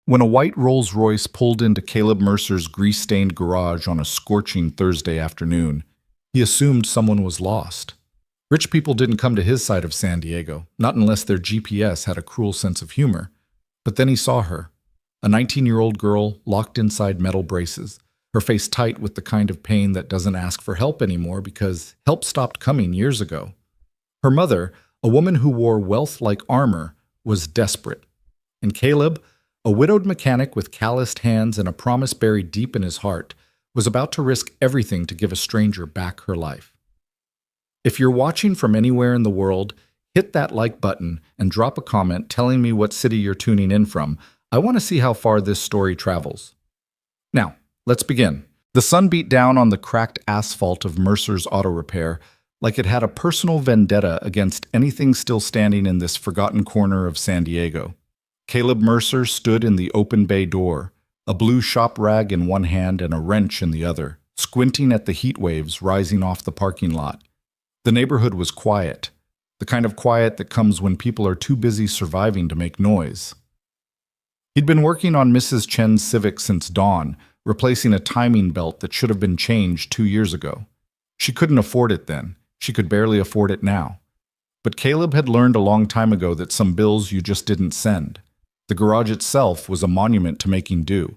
When a white Rolls-Royce pulled into Caleb Mercer's grease-stained garage on a scorching Thursday afternoon, he assumed someone was lost. Rich people didn't come to his side of San Diego, not unless their GPS had a cruel sense of humor. But then he saw her, a 19-year-old girl locked inside metal braces, her face tight with the kind of pain that doesn't ask for help anymore because help stopped coming years ago. Her mother, a woman who wore wealth like armor, was desperate. And Caleb, a widowed mechanic with calloused hands and a promise buried deep in his heart, was about to risk everything to give a stranger back her life. If you're watching from anywhere in the world, hit that like button and drop a comment telling me what city you're tuning in from. I want to see how far this story travels. Now, let's begin. The sun beat down on the cracked asphalt of Mercer's Auto Repair like it had a personal vendetta against anything still standing in this forgotten corner of San Diego. Caleb Mercer stood in the open bay door, a blue shop rag in one hand and a wrench in the other, squinting at the heat waves rising off the parking lot. The neighborhood was quiet, the kind of quiet that comes when people are too busy surviving to make noise. He'd been working on Mrs. Chen's Civic since dawn, replacing a timing belt that should have been changed 2 years ago. She couldn't afford it then. She could barely afford it now. But Caleb had learned a long time ago that some bills you just didn't send. The garage itself was a monument to making do.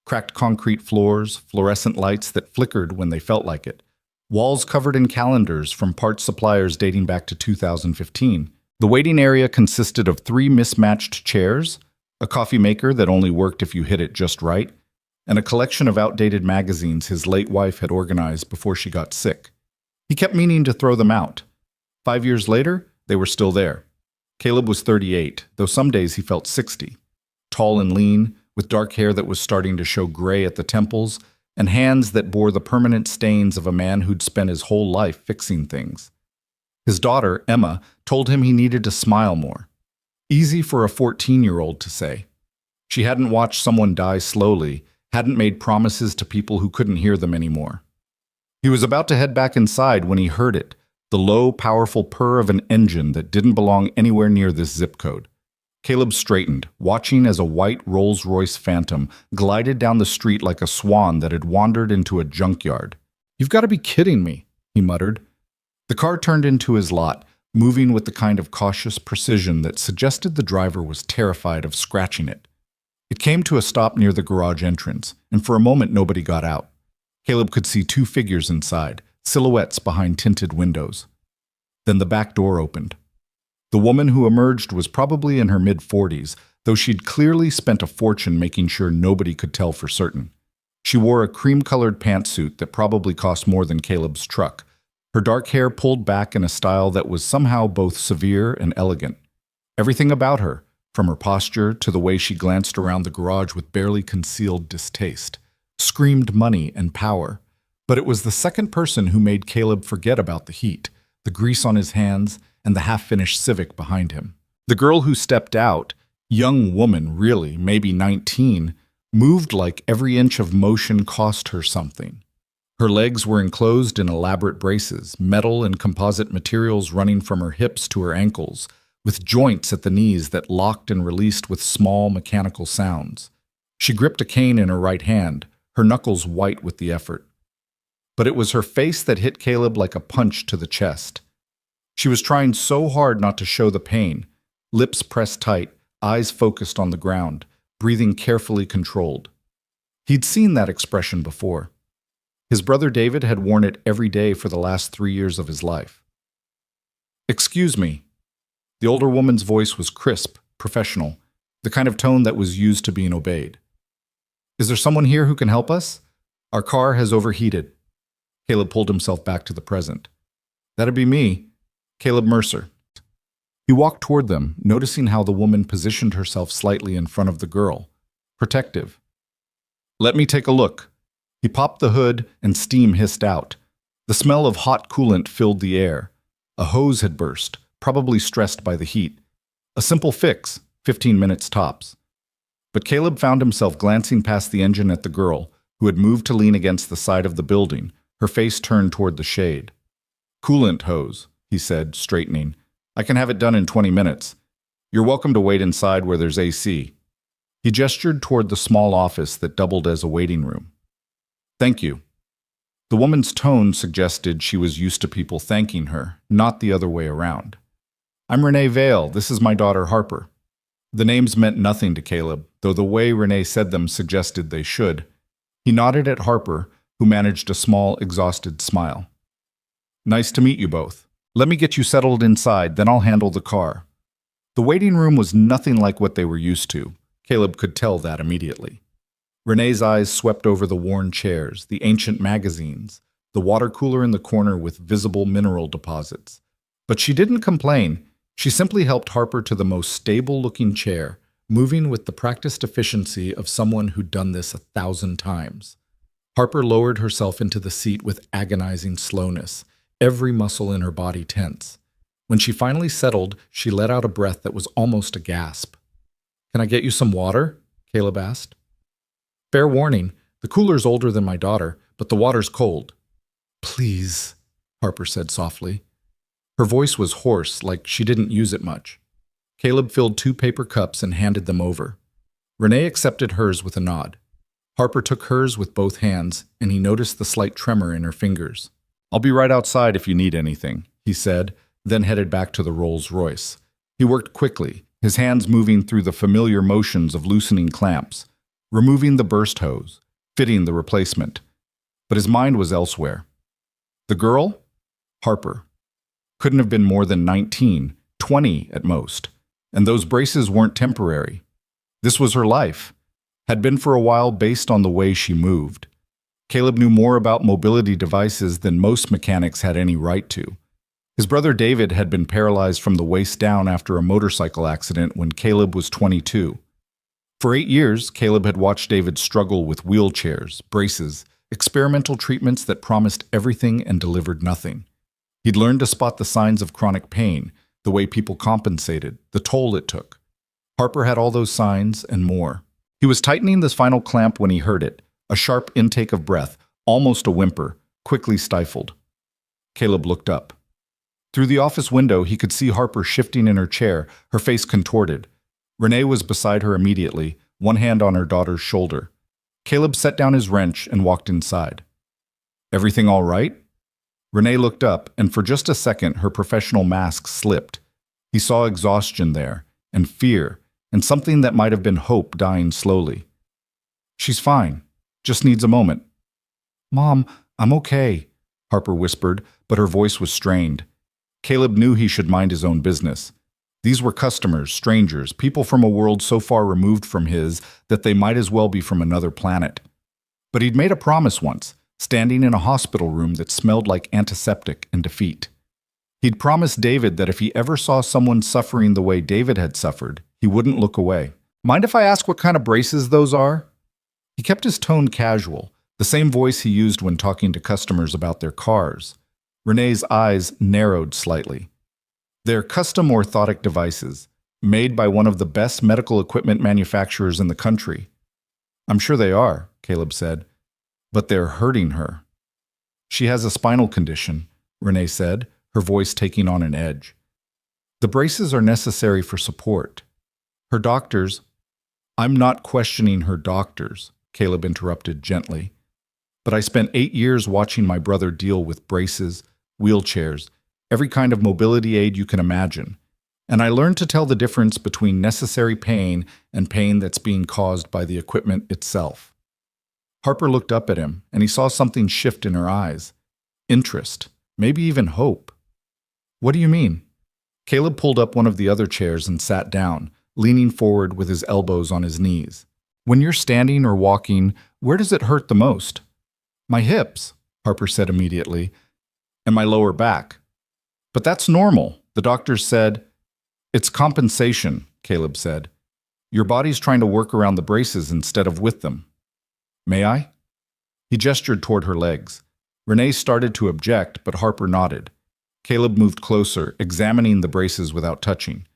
Cracked concrete floors, fluorescent lights that flickered when they felt like it, walls covered in calendars from parts suppliers dating back to 2015. The waiting area consisted of 3 mismatched chairs, a coffee maker that only worked if you hit it just right, and a collection of outdated magazines his late wife had organized before she got sick. He kept meaning to throw them out. 5 years later, they were still there. Caleb was 38, though some days he felt 60. Tall and lean, with dark hair that was starting to show gray at the temples, and hands that bore the permanent stains of a man who'd spent his whole life fixing things. His daughter, Emma, told him he needed to smile more. Easy for a 14-year-old to say. She hadn't watched someone die slowly, hadn't made promises to people who couldn't hear them anymore. He was about to head back inside when he heard it, the low, powerful purr of an engine that didn't belong anywhere near this zip code. Caleb straightened, watching as a white Rolls-Royce Phantom glided down the street like a swan that had wandered into a junkyard. "You've got to be kidding me," he muttered. The car turned into his lot, moving with the kind of cautious precision that suggested the driver was terrified of scratching it. It came to a stop near the garage entrance, and for a moment nobody got out. Caleb could see 2 figures inside, silhouettes behind tinted windows. Then the back door opened. The woman who emerged was probably in her mid-40s, though she'd clearly spent a fortune making sure nobody could tell for certain. She wore a cream-colored pantsuit that probably cost more than Caleb's truck, her dark hair pulled back in a style that was somehow both severe and elegant. Everything about her, from her posture to the way she glanced around the garage with barely concealed distaste, screamed money and power. But it was the second person who made Caleb forget about the heat, the grease on his hands, and the half-finished Civic behind him. The girl who stepped out, young woman really, maybe 19, moved like every inch of motion cost her something. Her legs were enclosed in elaborate braces, metal and composite materials running from her hips to her ankles, with joints at the knees that locked and released with small mechanical sounds. She gripped a cane in her right hand, her knuckles white with the effort. But it was her face that hit Caleb like a punch to the chest. She was trying so hard not to show the pain, lips pressed tight, eyes focused on the ground, breathing carefully controlled. He'd seen that expression before. His brother David had worn it every day for the last 3 years of his life. "Excuse me." The older woman's voice was crisp, professional, the kind of tone that was used to being obeyed. "Is there someone here who can help us? Our car has overheated." Caleb pulled himself back to the present. "That'd be me. Caleb Mercer." He walked toward them, noticing how the woman positioned herself slightly in front of the girl. Protective. "Let me take a look." He popped the hood and steam hissed out. The smell of hot coolant filled the air. A hose had burst, probably stressed by the heat. A simple fix, 15 minutes tops. But Caleb found himself glancing past the engine at the girl, who had moved to lean against the side of the building, her face turned toward the shade. "Coolant hose," he said, straightening. "I can have it done in 20 minutes. You're welcome to wait inside where there's AC." He gestured toward the small office that doubled as a waiting room. "Thank you." The woman's tone suggested she was used to people thanking her, not the other way around. "I'm Renee Vale. This is my daughter Harper." The names meant nothing to Caleb, though the way Renee said them suggested they should. He nodded at Harper, who managed a small, exhausted smile. "Nice to meet you both. Let me get you settled inside, then I'll handle the car." The waiting room was nothing like what they were used to. Caleb could tell that immediately. Renee's eyes swept over the worn chairs, the ancient magazines, the water cooler in the corner with visible mineral deposits. But she didn't complain. She simply helped Harper to the most stable-looking chair, moving with the practiced efficiency of someone who'd done this 1,000 times. Harper lowered herself into the seat with agonizing slowness, every muscle in her body tense. When she finally settled, she let out a breath that was almost a gasp. "Can I get you some water?" Caleb asked. "Fair warning, the cooler's older than my daughter, but the water's cold." "Please," Harper said softly. Her voice was hoarse, like she didn't use it much. Caleb filled 2 paper cups and handed them over. Renee accepted hers with a nod. Harper took hers with both hands, and he noticed the slight tremor in her fingers. "I'll be right outside if you need anything," he said, then headed back to the Rolls-Royce. He worked quickly, his hands moving through the familiar motions of loosening clamps, removing the burst hose, fitting the replacement. But his mind was elsewhere. The girl? Harper. Couldn't have been more than 19, 20 at most. And those braces weren't temporary. This was her life. Had been for a while based on the way she moved. Caleb knew more about mobility devices than most mechanics had any right to. His brother David had been paralyzed from the waist down after a motorcycle accident when Caleb was 22. For 8 years, Caleb had watched David struggle with wheelchairs, braces, experimental treatments that promised everything and delivered nothing. He'd learned to spot the signs of chronic pain, the way people compensated, the toll it took. Harper had all those signs and more. He was tightening the final clamp when he heard it, a sharp intake of breath, almost a whimper, quickly stifled. Caleb looked up. Through the office window, he could see Harper shifting in her chair, her face contorted. Renee was beside her immediately, one hand on her daughter's shoulder. Caleb set down his wrench and walked inside. "Everything all right?" Renee looked up, and for just a second her professional mask slipped. He saw exhaustion there, and fear, and something that might have been hope dying slowly. "She's fine. Just needs a moment." "Mom, I'm okay," Harper whispered, but her voice was strained. Caleb knew he should mind his own business. These were customers, strangers, people from a world so far removed from his that they might as well be from another planet. But he'd made a promise once, standing in a hospital room that smelled like antiseptic and defeat. He'd promised David that if he ever saw someone suffering the way David had suffered, he wouldn't look away. "Mind if I ask what kind of braces those are?" He kept his tone casual, the same voice he used when talking to customers about their cars. Renee's eyes narrowed slightly. "They're custom orthotic devices, made by one of the best medical equipment manufacturers in the country." "I'm sure they are," Caleb said. "But they're hurting her." "She has a spinal condition," Renee said, her voice taking on an edge. "The braces are necessary for support. Her doctors—" "I'm not questioning her doctors," Caleb interrupted gently. "But I spent 8 years watching my brother deal with braces, wheelchairs, every kind of mobility aid you can imagine. And I learned to tell the difference between necessary pain and pain that's being caused by the equipment itself." Harper looked up at him, and he saw something shift in her eyes. Interest, maybe even hope. "What do you mean?" Caleb pulled up one of the other chairs and sat down, leaning forward with his elbows on his knees. "When you're standing or walking, where does it hurt the most?" "My hips," Harper said immediately, "and my lower back." "But that's normal," the doctors said. "It's compensation," Caleb said. "Your body's trying to work around the braces instead of with them." "May I?" He gestured toward her legs. Renee started to object, but Harper nodded. Caleb moved closer, examining the braces without touching.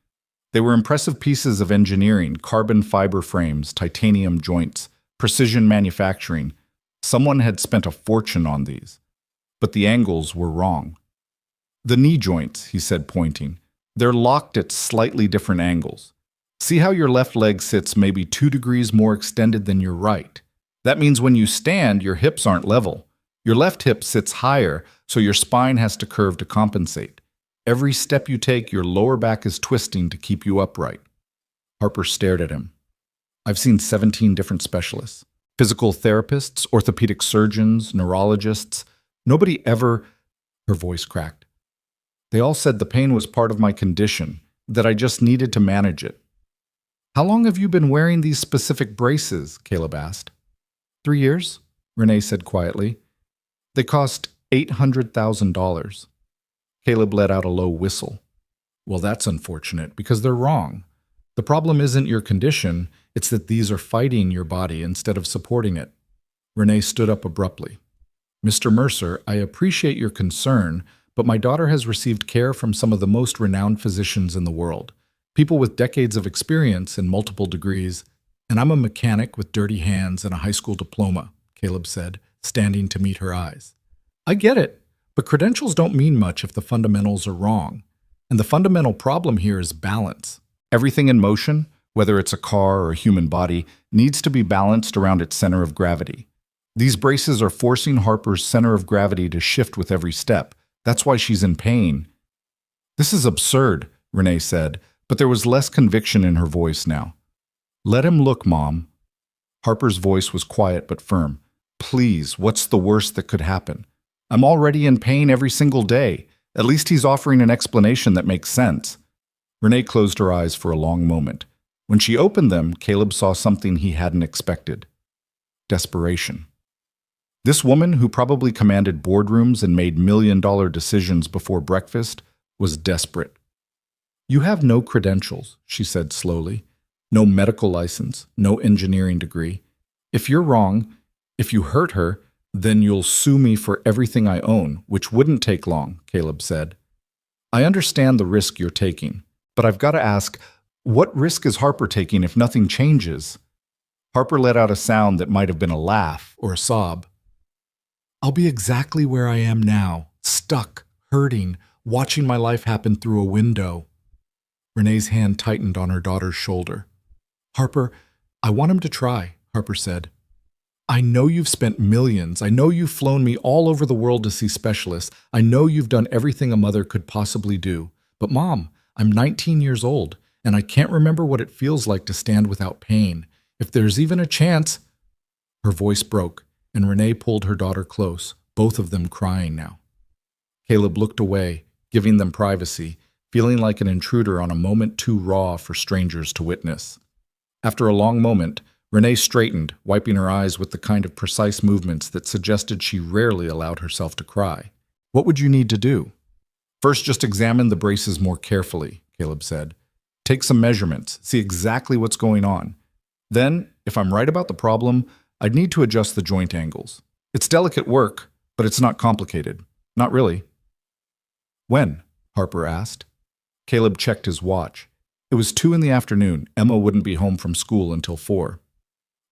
They were impressive pieces of engineering, carbon fiber frames, titanium joints, precision manufacturing. Someone had spent a fortune on these. But the angles were wrong. "The knee joints," he said, pointing. "They're locked at slightly different angles. See how your left leg sits maybe 2 degrees more extended than your right. That means when you stand, your hips aren't level. Your left hip sits higher, so your spine has to curve to compensate. Every step you take, your lower back is twisting to keep you upright. Harper stared at him. I've seen 17 different specialists. Physical therapists, orthopedic surgeons, neurologists. Nobody ever... Her voice cracked. They all said the pain was part of my condition, that I just needed to manage it. How long have you been wearing these specific braces? Caleb asked. 3 years, Renee said quietly. They cost $800,000. Caleb let out a low whistle. Well, that's unfortunate, because they're wrong. The problem isn't your condition, it's that these are fighting your body instead of supporting it. Renee stood up abruptly. Mr. Mercer, I appreciate your concern, but my daughter has received care from some of the most renowned physicians in the world. People with decades of experience and multiple degrees, and I'm a mechanic with dirty hands and a high school diploma, Caleb said, standing to meet her eyes. I get it, but credentials don't mean much if the fundamentals are wrong. And the fundamental problem here is balance. Everything in motion, whether it's a car or a human body, needs to be balanced around its center of gravity. These braces are forcing Harper's center of gravity to shift with every step. That's why she's in pain. This is absurd, Renee said, but there was less conviction in her voice now. Let him look, Mom. Harper's voice was quiet but firm. Please, what's the worst that could happen? I'm already in pain every single day. At least he's offering an explanation that makes sense. Renee closed her eyes for a long moment. When she opened them, Caleb saw something he hadn't expected. Desperation. This woman, who probably commanded boardrooms and made million-dollar decisions before breakfast, was desperate. You have no credentials, she said slowly. No medical license, no engineering degree. If you're wrong, if you hurt her, then you'll sue me for everything I own, which wouldn't take long, Caleb said. I understand the risk you're taking, but I've got to ask, what risk is Harper taking if nothing changes? Harper let out a sound that might have been a laugh or a sob. I'll be exactly where I am now, stuck, hurting, watching my life happen through a window. Renee's hand tightened on her daughter's shoulder. Harper, I want him to try, Harper said. I know you've spent millions. I know you've flown me all over the world to see specialists. I know you've done everything a mother could possibly do. But Mom, I'm 19 years old, and I can't remember what it feels like to stand without pain. If there's even a chance... Her voice broke, and Renee pulled her daughter close, both of them crying now. Caleb looked away, giving them privacy, feeling like an intruder on a moment too raw for strangers to witness. After a long moment, Renee straightened, wiping her eyes with the kind of precise movements that suggested she rarely allowed herself to cry. What would you need to do? First, just examine the braces more carefully, Caleb said. Take some measurements, see exactly what's going on. Then, if I'm right about the problem, I'd need to adjust the joint angles. It's delicate work, but it's not complicated. Not really. When? Harper asked. Caleb checked his watch. It was 2 in the afternoon. Emma wouldn't be home from school until 4.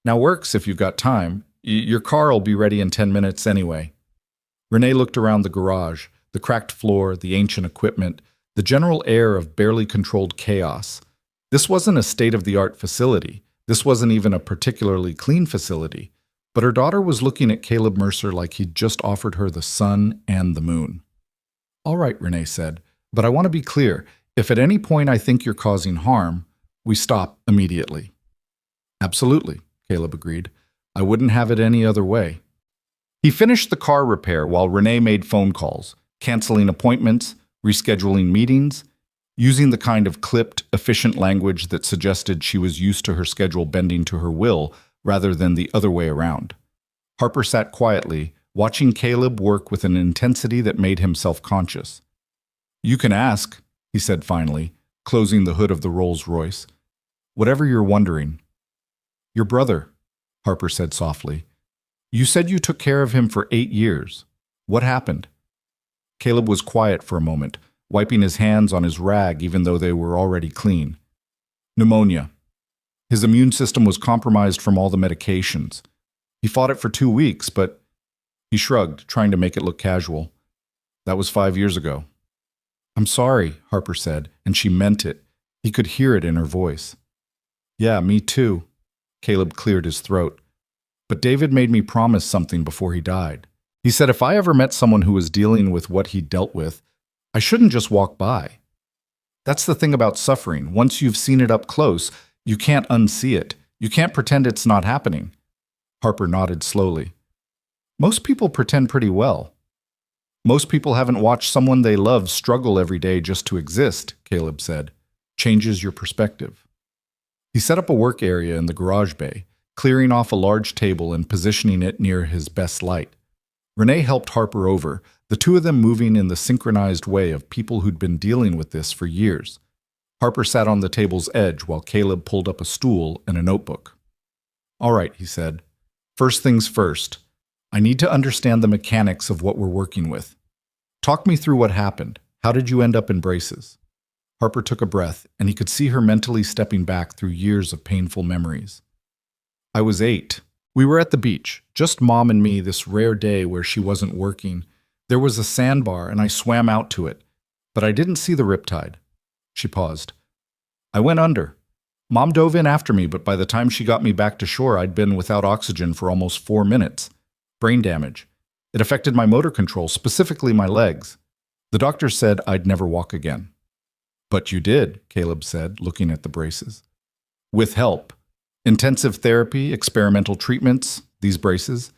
Now works if you've got time. Your car will be ready in 10 minutes anyway. Renee looked around the garage, the cracked floor, the ancient equipment, the general air of barely controlled chaos. This wasn't a state-of-the-art facility. This wasn't even a particularly clean facility. But her daughter was looking at Caleb Mercer like he'd just offered her the sun and the moon. All right, Renee said, but I want to be clear. If at any point I think you're causing harm, we stop immediately. Absolutely, Caleb agreed. I wouldn't have it any other way. He finished the car repair while Renee made phone calls, canceling appointments, rescheduling meetings, using the kind of clipped, efficient language that suggested she was used to her schedule bending to her will rather than the other way around. Harper sat quietly, watching Caleb work with an intensity that made him self-conscious. You can ask, he said finally, closing the hood of the Rolls-Royce. Whatever you're wondering. Your brother, Harper said softly. You said you took care of him for 8 years. What happened? Caleb was quiet for a moment, wiping his hands on his rag even though they were already clean. Pneumonia. His immune system was compromised from all the medications. He fought it for 2 weeks, but he shrugged, trying to make it look casual. That was 5 years ago. I'm sorry, Harper said, and she meant it. He could hear it in her voice. Yeah, me too. Caleb cleared his throat. But David made me promise something before he died. He said if I ever met someone who was dealing with what he dealt with, I shouldn't just walk by. That's the thing about suffering. Once you've seen it up close, you can't unsee it. You can't pretend it's not happening. Harper nodded slowly. Most people pretend pretty well. Most people haven't watched someone they love struggle every day just to exist, Caleb said. Changes your perspective. He set up a work area in the garage bay, clearing off a large table and positioning it near his best light. Renee helped Harper over, the two of them moving in the synchronized way of people who'd been dealing with this for years. Harper sat on the table's edge while Caleb pulled up a stool and a notebook. All right, he said. First things first. I need to understand the mechanics of what we're working with. Talk me through what happened. How did you end up in braces? Harper took a breath, and he could see her mentally stepping back through years of painful memories. I was 8. We were at the beach, just Mom and me this rare day where she wasn't working. There was a sandbar, and I swam out to it, but I didn't see the riptide. She paused. I went under. Mom dove in after me, but by the time she got me back to shore, I'd been without oxygen for almost 4 minutes. Brain damage. It affected my motor control, specifically my legs. The doctor said I'd never walk again. But you did, Caleb said, looking at the braces. With help. Intensive therapy, experimental treatments, these braces.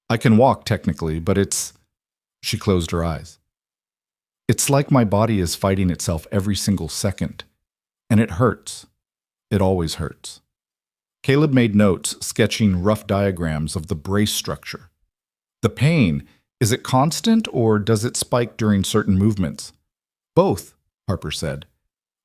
I can walk technically, but it's... She closed her eyes. It's like my body is fighting itself every single second. And it hurts. It always hurts. Caleb made notes, sketching rough diagrams of the brace structure. The pain, is it constant or does it spike during certain movements? Both, Harper said.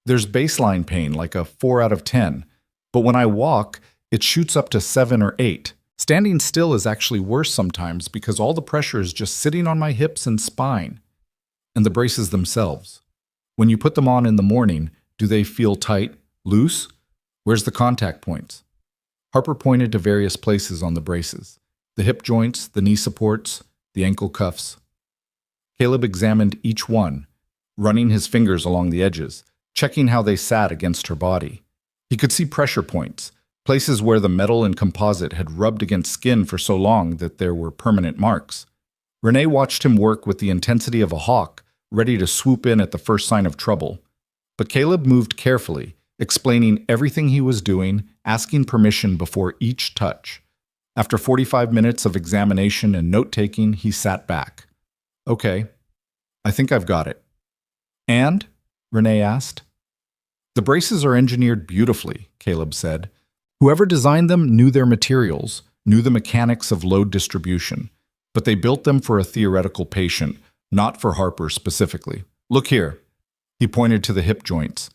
There's baseline pain, like a 4 out of 10, but when I walk, it shoots up to 7 or 8. Standing still is actually worse sometimes because all the pressure is just sitting on my hips and spine. And the braces themselves. When you put them on in the morning, do they feel tight, loose? Where's the contact points? Harper pointed to various places on the braces. The hip joints, the knee supports, the ankle cuffs. Caleb examined each one, running his fingers along the edges, checking how they sat against her body. He could see pressure points, places where the metal and composite had rubbed against skin for so long that there were permanent marks. Renee watched him work with the intensity of a hawk, ready to swoop in at the first sign of trouble. But Caleb moved carefully, explaining everything he was doing, asking permission before each touch. After 45 minutes of examination and note-taking, he sat back. Okay, I think I've got it. And? Renee asked. The braces are engineered beautifully, Caleb said. Whoever designed them knew their materials, knew the mechanics of load distribution, but they built them for a theoretical patient, not for Harper specifically. Look here. He pointed to the hip joints.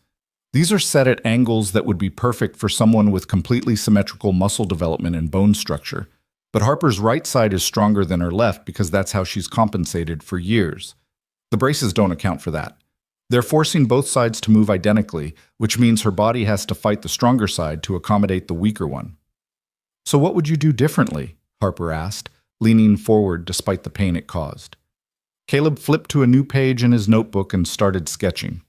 These are set at angles that would be perfect for someone with completely symmetrical muscle development and bone structure. But Harper's right side is stronger than her left because that's how she's compensated for years. The braces don't account for that. They're forcing both sides to move identically, which means her body has to fight the stronger side to accommodate the weaker one. So what would you do differently? Harper asked, leaning forward despite the pain it caused. Caleb flipped to a new page in his notebook and started sketching.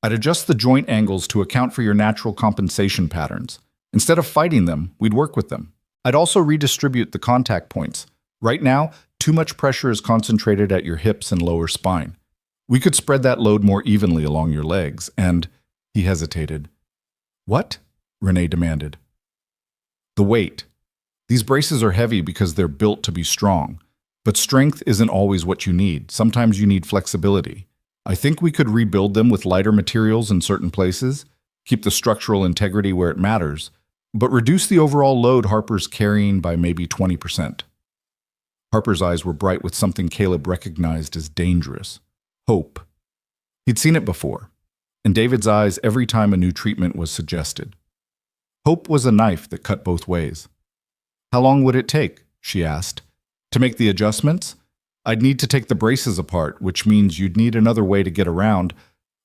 I'd adjust the joint angles to account for your natural compensation patterns. Instead of fighting them, we'd work with them. I'd also redistribute the contact points. Right now, too much pressure is concentrated at your hips and lower spine. We could spread that load more evenly along your legs, and... He hesitated. What? Renee demanded. The weight. These braces are heavy because they're built to be strong. But strength isn't always what you need. Sometimes you need flexibility. I think we could rebuild them with lighter materials in certain places, keep the structural integrity where it matters, but reduce the overall load Harper's carrying by maybe 20%. Harper's eyes were bright with something Caleb recognized as dangerous. Hope. He'd seen it before, in David's eyes every time a new treatment was suggested. Hope was a knife that cut both ways. How long would it take, she asked, to make the adjustments? I'd need to take the braces apart, which means you'd need another way to get around.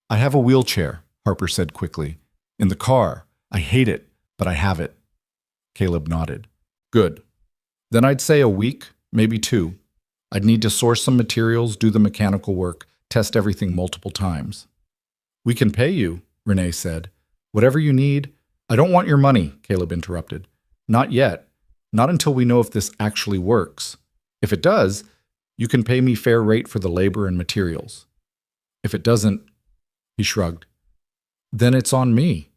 I have a wheelchair, Harper said quickly. In the car. I hate it, but I have it. Caleb nodded. Good. Then I'd say a week, maybe 2. I'd need to source some materials, do the mechanical work, test everything multiple times. We can pay you, Renee said. Whatever you need, I don't want your money, Caleb interrupted. Not yet. Not until we know if this actually works. If it does, you can pay me fair rate for the labor and materials. If it doesn't, he shrugged, then it's on me.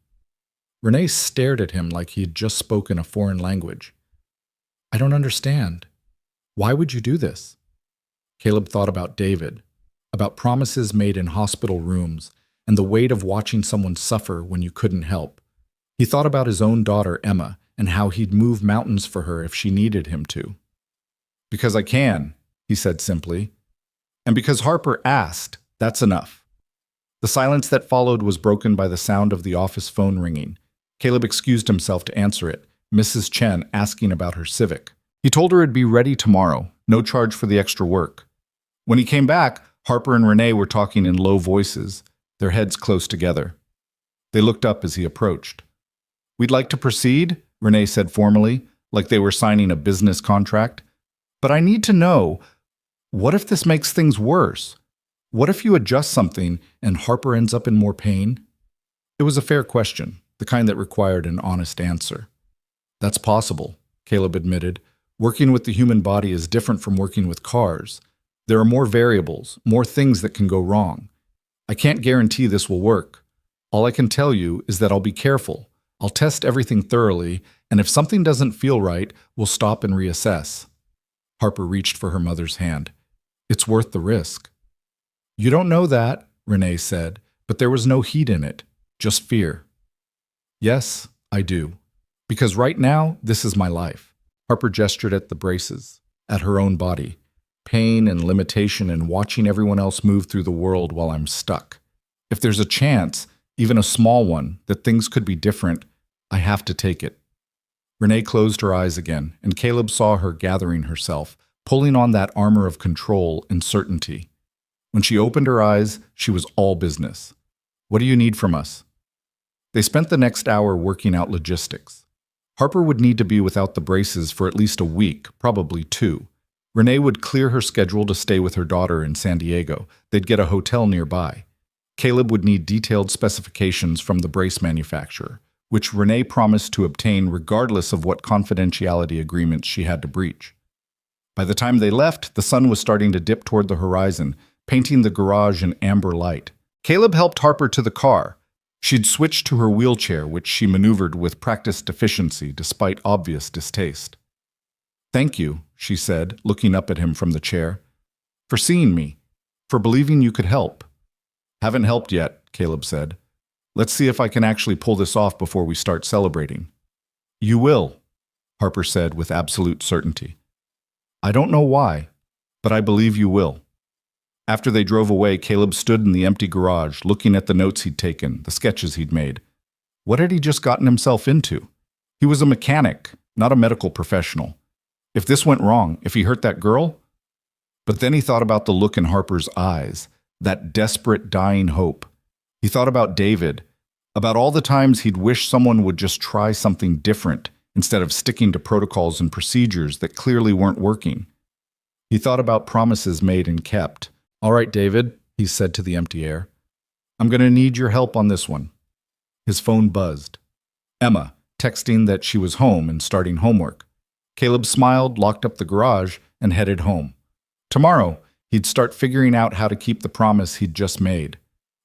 Renee stared at him like he had just spoken a foreign language. I don't understand. Why would you do this? Caleb thought about David, about promises made in hospital rooms, and the weight of watching someone suffer when you couldn't help. He thought about his own daughter, Emma, and how he'd move mountains for her if she needed him to. Because I can, he said simply. And because Harper asked, that's enough. The silence that followed was broken by the sound of the office phone ringing. Caleb excused himself to answer it, Mrs. Chen asking about her Civic. He told her it'd be ready tomorrow, no charge for the extra work. When he came back, Harper and Renee were talking in low voices, their heads close together. They looked up as he approached. We'd like to proceed, Renee said formally, like they were signing a business contract. But I need to know, what if this makes things worse? What if you adjust something and Harper ends up in more pain? It was a fair question, the kind that required an honest answer. That's possible, Caleb admitted. Working with the human body is different from working with cars. There are more variables, more things that can go wrong. I can't guarantee this will work. All I can tell you is that I'll be careful. I'll test everything thoroughly, and if something doesn't feel right, we'll stop and reassess. Harper reached for her mother's hand. It's worth the risk. You don't know that, Renee said, but there was no heat in it, just fear. Yes, I do. Because right now, this is my life. Harper gestured at the braces, at her own body. Pain and limitation and watching everyone else move through the world while I'm stuck. If there's a chance, even a small one, that things could be different, I have to take it. Renee closed her eyes again, and Caleb saw her gathering herself, pulling on that armor of control and certainty. When she opened her eyes, she was all business. What do you need from us? They spent the next hour working out logistics. Harper would need to be without the braces for at least a week, probably 2. Renee would clear her schedule to stay with her daughter in San Diego. They'd get a hotel nearby. Caleb would need detailed specifications from the brace manufacturer, which Renee promised to obtain regardless of what confidentiality agreements she had to breach. By the time they left, the sun was starting to dip toward the horizon, painting the garage in amber light. Caleb helped Harper to the car. She'd switched to her wheelchair, which she maneuvered with practiced efficiency despite obvious distaste. Thank you, she said, looking up at him from the chair, for seeing me, for believing you could help. Haven't helped yet, Caleb said. Let's see if I can actually pull this off before we start celebrating. You will, Harper said with absolute certainty. I don't know why, but I believe you will. After they drove away, Caleb stood in the empty garage, looking at the notes he'd taken, the sketches he'd made. What had he just gotten himself into? He was a mechanic, not a medical professional. If this went wrong, if he hurt that girl? But then he thought about the look in Harper's eyes, that desperate, dying hope. He thought about David, about all the times he'd wish someone would just try something different instead of sticking to protocols and procedures that clearly weren't working. He thought about promises made and kept. All right, David, he said to the empty air. I'm going to need your help on this one. His phone buzzed. Emma, texting that she was home and starting homework. Caleb smiled, locked up the garage, and headed home. Tomorrow, he'd start figuring out how to keep the promise he'd just made.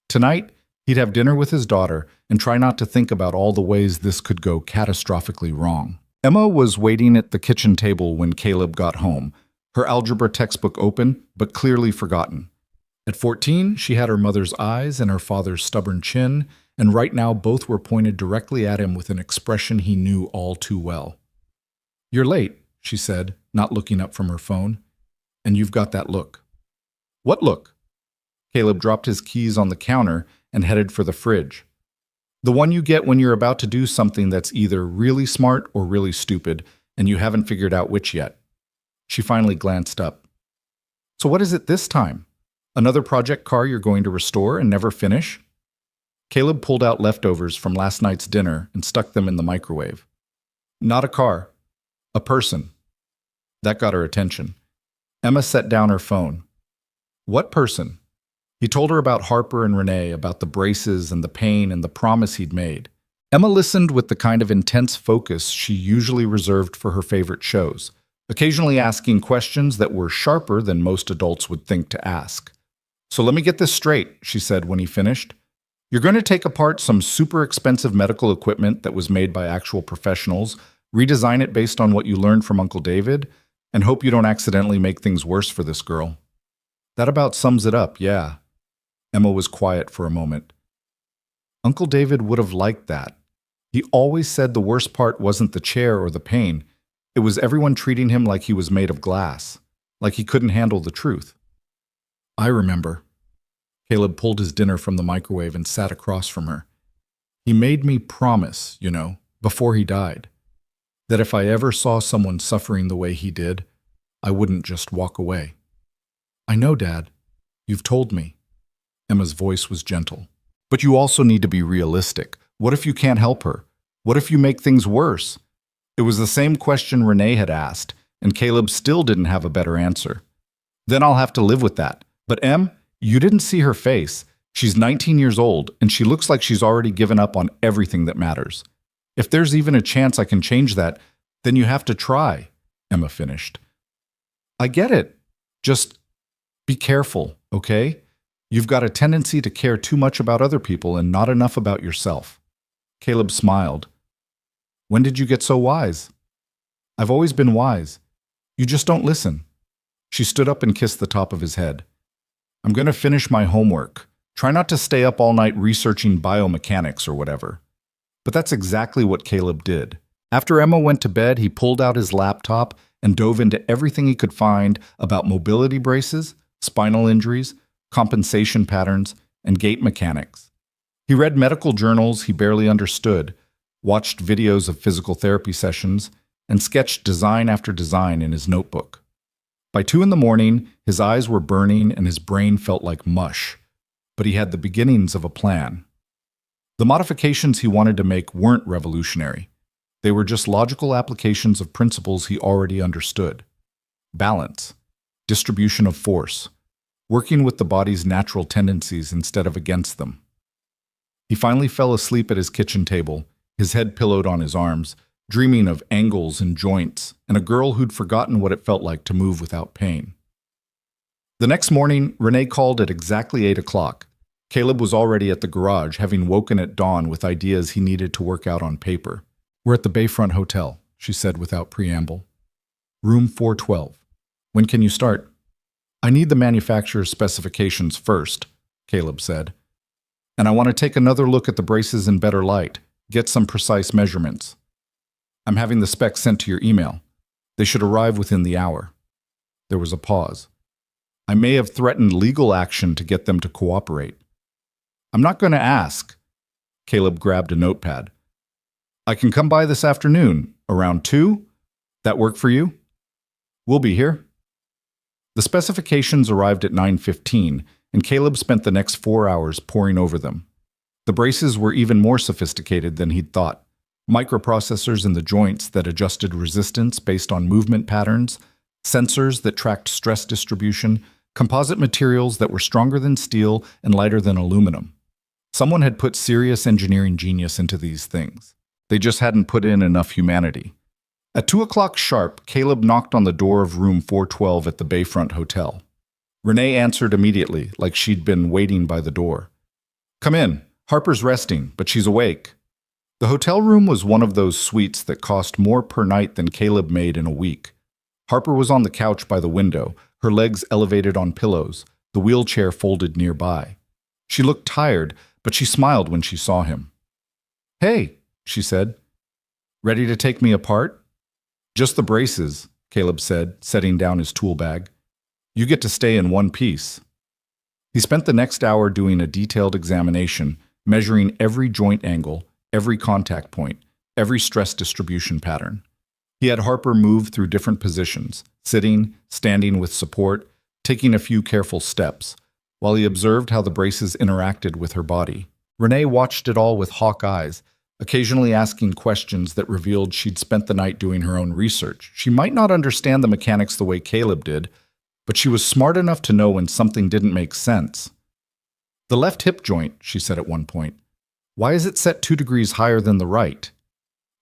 Tonight, he'd have dinner with his daughter and try not to think about all the ways this could go catastrophically wrong. Emma was waiting at the kitchen table when Caleb got home, her algebra textbook open, but clearly forgotten. At 14, she had her mother's eyes and her father's stubborn chin, and right now both were pointed directly at him with an expression he knew all too well. You're late, she said, not looking up from her phone. And you've got that look. What look? Caleb dropped his keys on the counter and headed for the fridge. The one you get when you're about to do something that's either really smart or really stupid, and you haven't figured out which yet. She finally glanced up. So what is it this time? Another project car you're going to restore and never finish? Caleb pulled out leftovers from last night's dinner and stuck them in the microwave. Not a car. A person. That got her attention. Emma set down her phone. What person? He told her about Harper and Renee, about the braces and the pain and the promise he'd made. Emma listened with the kind of intense focus she usually reserved for her favorite shows, occasionally asking questions that were sharper than most adults would think to ask. "So let me get this straight," she said when he finished. "You're going to take apart some super expensive medical equipment that was made by actual professionals, redesign it based on what you learned from Uncle David, and hope you don't accidentally make things worse for this girl." "That about sums it up, yeah." Emma was quiet for a moment. Uncle David would have liked that. He always said the worst part wasn't the chair or the pain. It was everyone treating him like he was made of glass, like he couldn't handle the truth. "I remember." Caleb pulled his dinner from the microwave and sat across from her. "He made me promise, before he died, that if I ever saw someone suffering the way he did, I wouldn't just walk away." "I know, Dad. You've told me." Emma's voice was gentle. "But you also need to be realistic. What if you can't help her? What if you make things worse?" It was the same question Renee had asked, and Caleb still didn't have a better answer. "Then I'll have to live with that. But Em, you didn't see her face. She's 19 years old, and she looks like she's already given up on everything that matters. If there's even a chance I can change that, then you have to try," Emma finished. "I get it. Just be careful, okay? You've got a tendency to care too much about other people and not enough about yourself." Caleb smiled. "When did you get so wise?" "I've always been wise. You just don't listen." She stood up and kissed the top of his head. "I'm going to finish my homework. Try not to stay up all night researching biomechanics or whatever." But that's exactly what Caleb did. After Emma went to bed, he pulled out his laptop and dove into everything he could find about mobility braces, spinal injuries, compensation patterns, and gait mechanics. He read medical journals he barely understood, watched videos of physical therapy sessions, and sketched design after design in his notebook. By 2 in the morning, his eyes were burning and his brain felt like mush, but he had the beginnings of a plan. The modifications he wanted to make weren't revolutionary. They were just logical applications of principles he already understood. Balance, distribution of force, working with the body's natural tendencies instead of against them. He finally fell asleep at his kitchen table, his head pillowed on his arms, dreaming of angles and joints, and a girl who'd forgotten what it felt like to move without pain. The next morning, Renee called at exactly 8 o'clock. Caleb was already at the garage, having woken at dawn with ideas he needed to work out on paper. "We're at the Bayfront Hotel," she said without preamble. "Room 412. When can you start?" "I need the manufacturer's specifications first," Caleb said. "And I want to take another look at the braces in better light, get some precise measurements. I'm having the specs sent to your email. They should arrive within the hour." There was a pause. "I may have threatened legal action to get them to cooperate." "I'm not going to ask." Caleb grabbed a notepad. "I can come by this afternoon, around 2? That work for you?" "We'll be here." The specifications arrived at 9:15, and Caleb spent the next 4 hours poring over them. The braces were even more sophisticated than he'd thought. Microprocessors in the joints that adjusted resistance based on movement patterns, sensors that tracked stress distribution, composite materials that were stronger than steel and lighter than aluminum. Someone had put serious engineering genius into these things. They just hadn't put in enough humanity. At 2 o'clock sharp, Caleb knocked on the door of room 412 at the Bayfront Hotel. Renee answered immediately, like she'd been waiting by the door. "Come in. Harper's resting, but she's awake." The hotel room was one of those suites that cost more per night than Caleb made in a week. Harper was on the couch by the window, her legs elevated on pillows, the wheelchair folded nearby. She looked tired, but she smiled when she saw him. "Hey," she said. "Ready to take me apart?" "Just the braces," Caleb said, setting down his tool bag. "You get to stay in one piece." He spent the next hour doing a detailed examination, measuring every joint angle, every contact point, every stress distribution pattern. He had Harper move through different positions, sitting, standing with support, taking a few careful steps, while he observed how the braces interacted with her body. Renee watched it all with hawk eyes, occasionally asking questions that revealed she'd spent the night doing her own research. She might not understand the mechanics the way Caleb did, but she was smart enough to know when something didn't make sense. "The left hip joint," she said at one point. Why is it set 2 degrees higher than the right?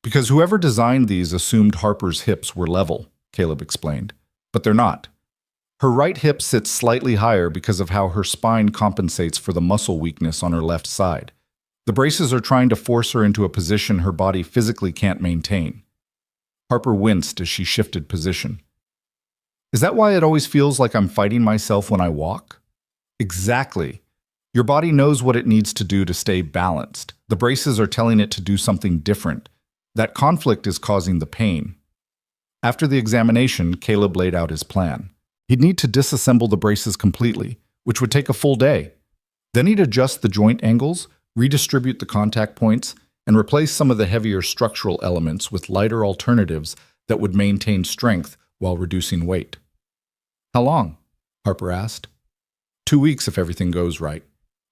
Because whoever designed these assumed Harper's hips were level, Caleb explained. But they're not. Her right hip sits slightly higher because of how her spine compensates for the muscle weakness on her left side. The braces are trying to force her into a position her body physically can't maintain. Harper winced as she shifted position. Is that why it always feels like I'm fighting myself when I walk? Exactly. Your body knows what it needs to do to stay balanced. The braces are telling it to do something different. That conflict is causing the pain. After the examination, Caleb laid out his plan. He'd need to disassemble the braces completely, which would take a full day. Then he'd adjust the joint angles, redistribute the contact points, and replace some of the heavier structural elements with lighter alternatives that would maintain strength while reducing weight. How long? Harper asked. 2 weeks if everything goes right.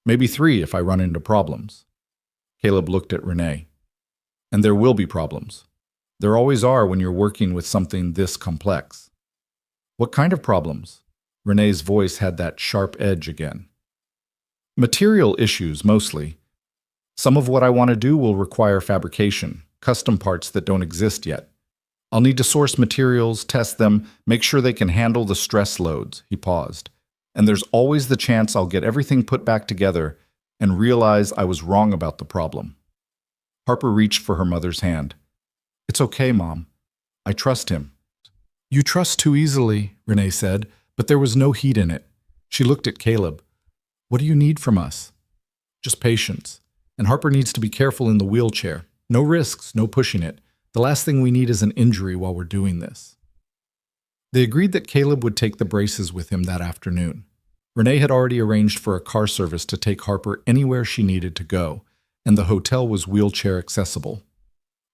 Maybe 3 if I run into problems. Caleb looked at Renee. And there will be problems. There always are when you're working with something this complex. What kind of problems? Renee's voice had that sharp edge again. Material issues, mostly. Some of what I want to do will require fabrication, custom parts that don't exist yet. I'll need to source materials, test them, make sure they can handle the stress loads. He paused. And there's always the chance I'll get everything put back together and realize I was wrong about the problem. Harper reached for her mother's hand. It's okay, Mom. I trust him. You trust too easily, Renee said, but there was no heat in it. She looked at Caleb. What do you need from us? Just patience. And Harper needs to be careful in the wheelchair. No risks, no pushing it. The last thing we need is an injury while we're doing this. They agreed that Caleb would take the braces with him that afternoon. Renee had already arranged for a car service to take Harper anywhere she needed to go, and the hotel was wheelchair accessible.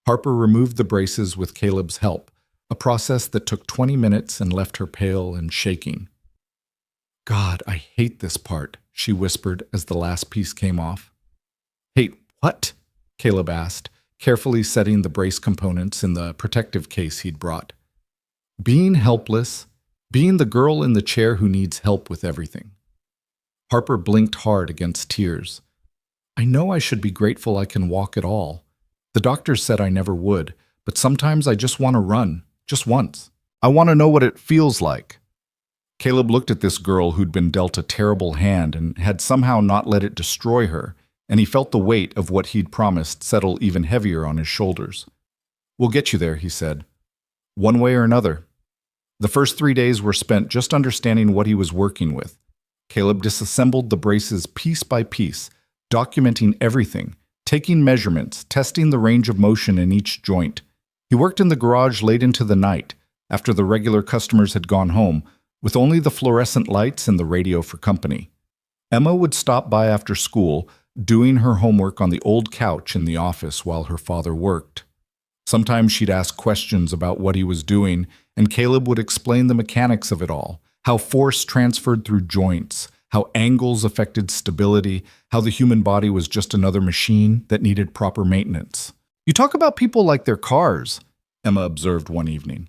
Harper removed the braces with Caleb's help, a process that took 20 minutes and left her pale and shaking. God, I hate this part, she whispered as the last piece came off. Hate what? Caleb asked, carefully setting the brace components in the protective case he'd brought. Being helpless, being the girl in the chair who needs help with everything. Harper blinked hard against tears. I know I should be grateful I can walk at all. The doctor said I never would, but sometimes I just want to run, just once. I want to know what it feels like. Caleb looked at this girl who'd been dealt a terrible hand and had somehow not let it destroy her, and he felt the weight of what he'd promised settle even heavier on his shoulders. We'll get you there, he said. One way or another. The first 3 days were spent just understanding what he was working with. Caleb disassembled the braces piece by piece, documenting everything, taking measurements, testing the range of motion in each joint. He worked in the garage late into the night, after the regular customers had gone home, with only the fluorescent lights and the radio for company. Emma would stop by after school, doing her homework on the old couch in the office while her father worked. Sometimes she'd ask questions about what he was doing, and Caleb would explain the mechanics of it all, how force transferred through joints, how angles affected stability, how the human body was just another machine that needed proper maintenance. You talk about people like they're cars, Emma observed one evening.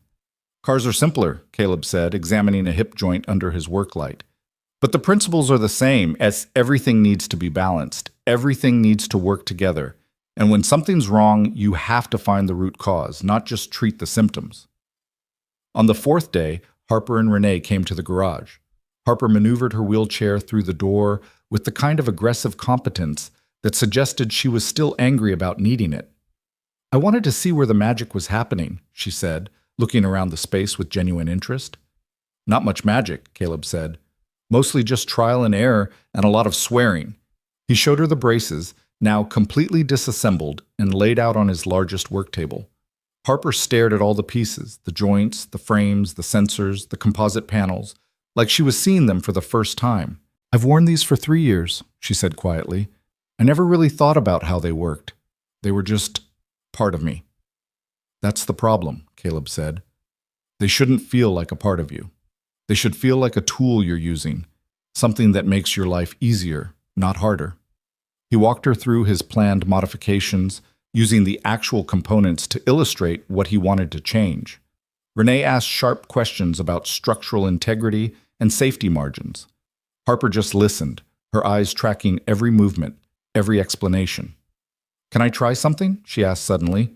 Cars are simpler, Caleb said, examining a hip joint under his work light. But the principles are the same, as everything needs to be balanced. Everything needs to work together. And when something's wrong, you have to find the root cause, not just treat the symptoms. On the 4th day, Harper and Renee came to the garage. Harper maneuvered her wheelchair through the door with the kind of aggressive competence that suggested she was still angry about needing it. I wanted to see where the magic was happening, she said, looking around the space with genuine interest. Not much magic, Caleb said. Mostly just trial and error and a lot of swearing. He showed her the braces, now completely disassembled and laid out on his largest work table. Harper stared at all the pieces, the joints, the frames, the sensors, the composite panels, like she was seeing them for the first time. I've worn these for 3 years, she said quietly. I never really thought about how they worked. They were just part of me. That's the problem, Caleb said. They shouldn't feel like a part of you. They should feel like a tool you're using, something that makes your life easier, not harder. He walked her through his planned modifications, using the actual components to illustrate what he wanted to change. Renee asked sharp questions about structural integrity and safety margins. Harper just listened, her eyes tracking every movement, every explanation. Can I try something? She asked suddenly.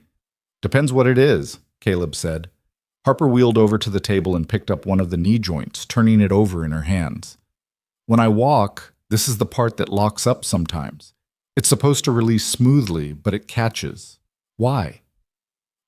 Depends what it is, Caleb said. Harper wheeled over to the table and picked up one of the knee joints, turning it over in her hands. When I walk, this is the part that locks up sometimes. It's supposed to release smoothly, but it catches. Why?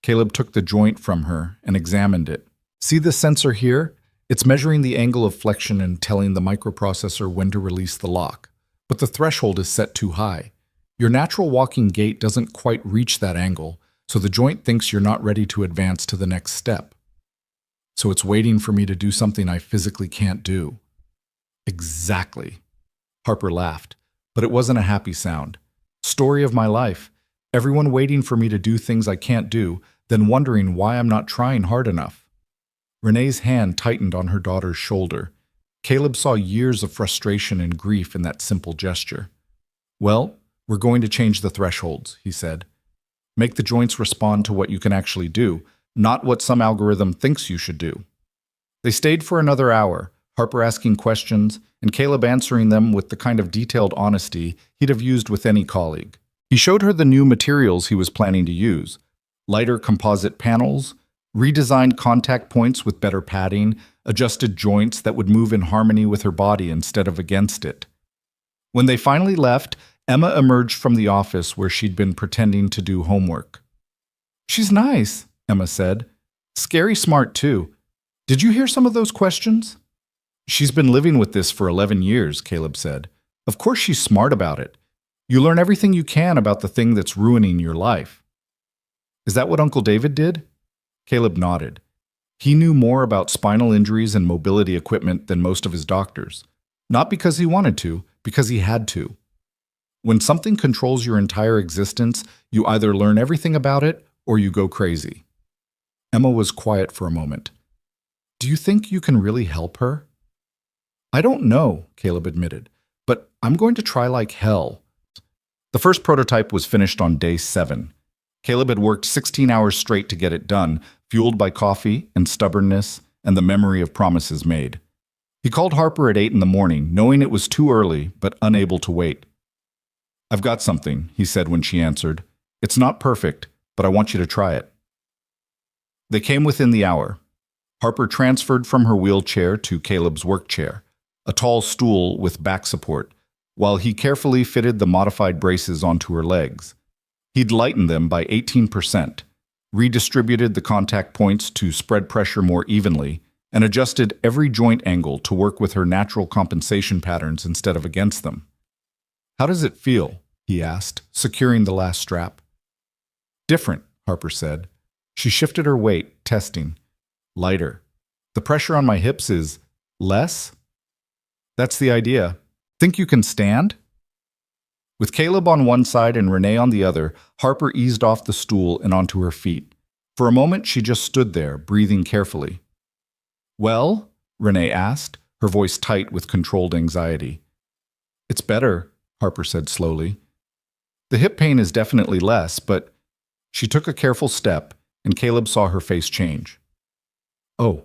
Caleb took the joint from her and examined it. See the sensor here? It's measuring the angle of flexion and telling the microprocessor when to release the lock. But the threshold is set too high. Your natural walking gait doesn't quite reach that angle, so the joint thinks you're not ready to advance to the next step. So it's waiting for me to do something I physically can't do. Exactly. Harper laughed, but it wasn't a happy sound. Story of my life. Everyone waiting for me to do things I can't do, then wondering why I'm not trying hard enough. Renee's hand tightened on her daughter's shoulder. Caleb saw years of frustration and grief in that simple gesture. Well, we're going to change the thresholds, he said. Make the joints respond to what you can actually do, not what some algorithm thinks you should do. They stayed for another hour, Harper asking questions, and Caleb answering them with the kind of detailed honesty he'd have used with any colleague. He showed her the new materials he was planning to use: lighter composite panels, redesigned contact points with better padding, adjusted joints that would move in harmony with her body instead of against it. When they finally left, Emma emerged from the office where she'd been pretending to do homework. She's nice, Emma said. Scary smart, too. Did you hear some of those questions? She's been living with this for 11 years, Caleb said. Of course she's smart about it. You learn everything you can about the thing that's ruining your life. Is that what Uncle David did? Caleb nodded. He knew more about spinal injuries and mobility equipment than most of his doctors. Not because he wanted to, because he had to. When something controls your entire existence, you either learn everything about it or you go crazy. Emma was quiet for a moment. Do you think you can really help her? I don't know, Caleb admitted, but I'm going to try like hell. The first prototype was finished on day 7. Caleb had worked 16 hours straight to get it done, fueled by coffee and stubbornness and the memory of promises made. He called Harper at 8 in the morning, knowing it was too early, but unable to wait. I've got something, he said when she answered. It's not perfect, but I want you to try it. They came within the hour. Harper transferred from her wheelchair to Caleb's work chair, a tall stool with back support, while he carefully fitted the modified braces onto her legs. He'd lightened them by 18%, redistributed the contact points to spread pressure more evenly, and adjusted every joint angle to work with her natural compensation patterns instead of against them. How does it feel? He asked, securing the last strap. Different, Harper said. She shifted her weight, testing. Lighter. The pressure on my hips is less? That's the idea. Think you can stand? With Caleb on one side and Renee on the other, Harper eased off the stool and onto her feet. For a moment, she just stood there, breathing carefully. Well? Renee asked, her voice tight with controlled anxiety. It's better, Harper said slowly. The hip pain is definitely less, but she took a careful step, and Caleb saw her face change. Oh.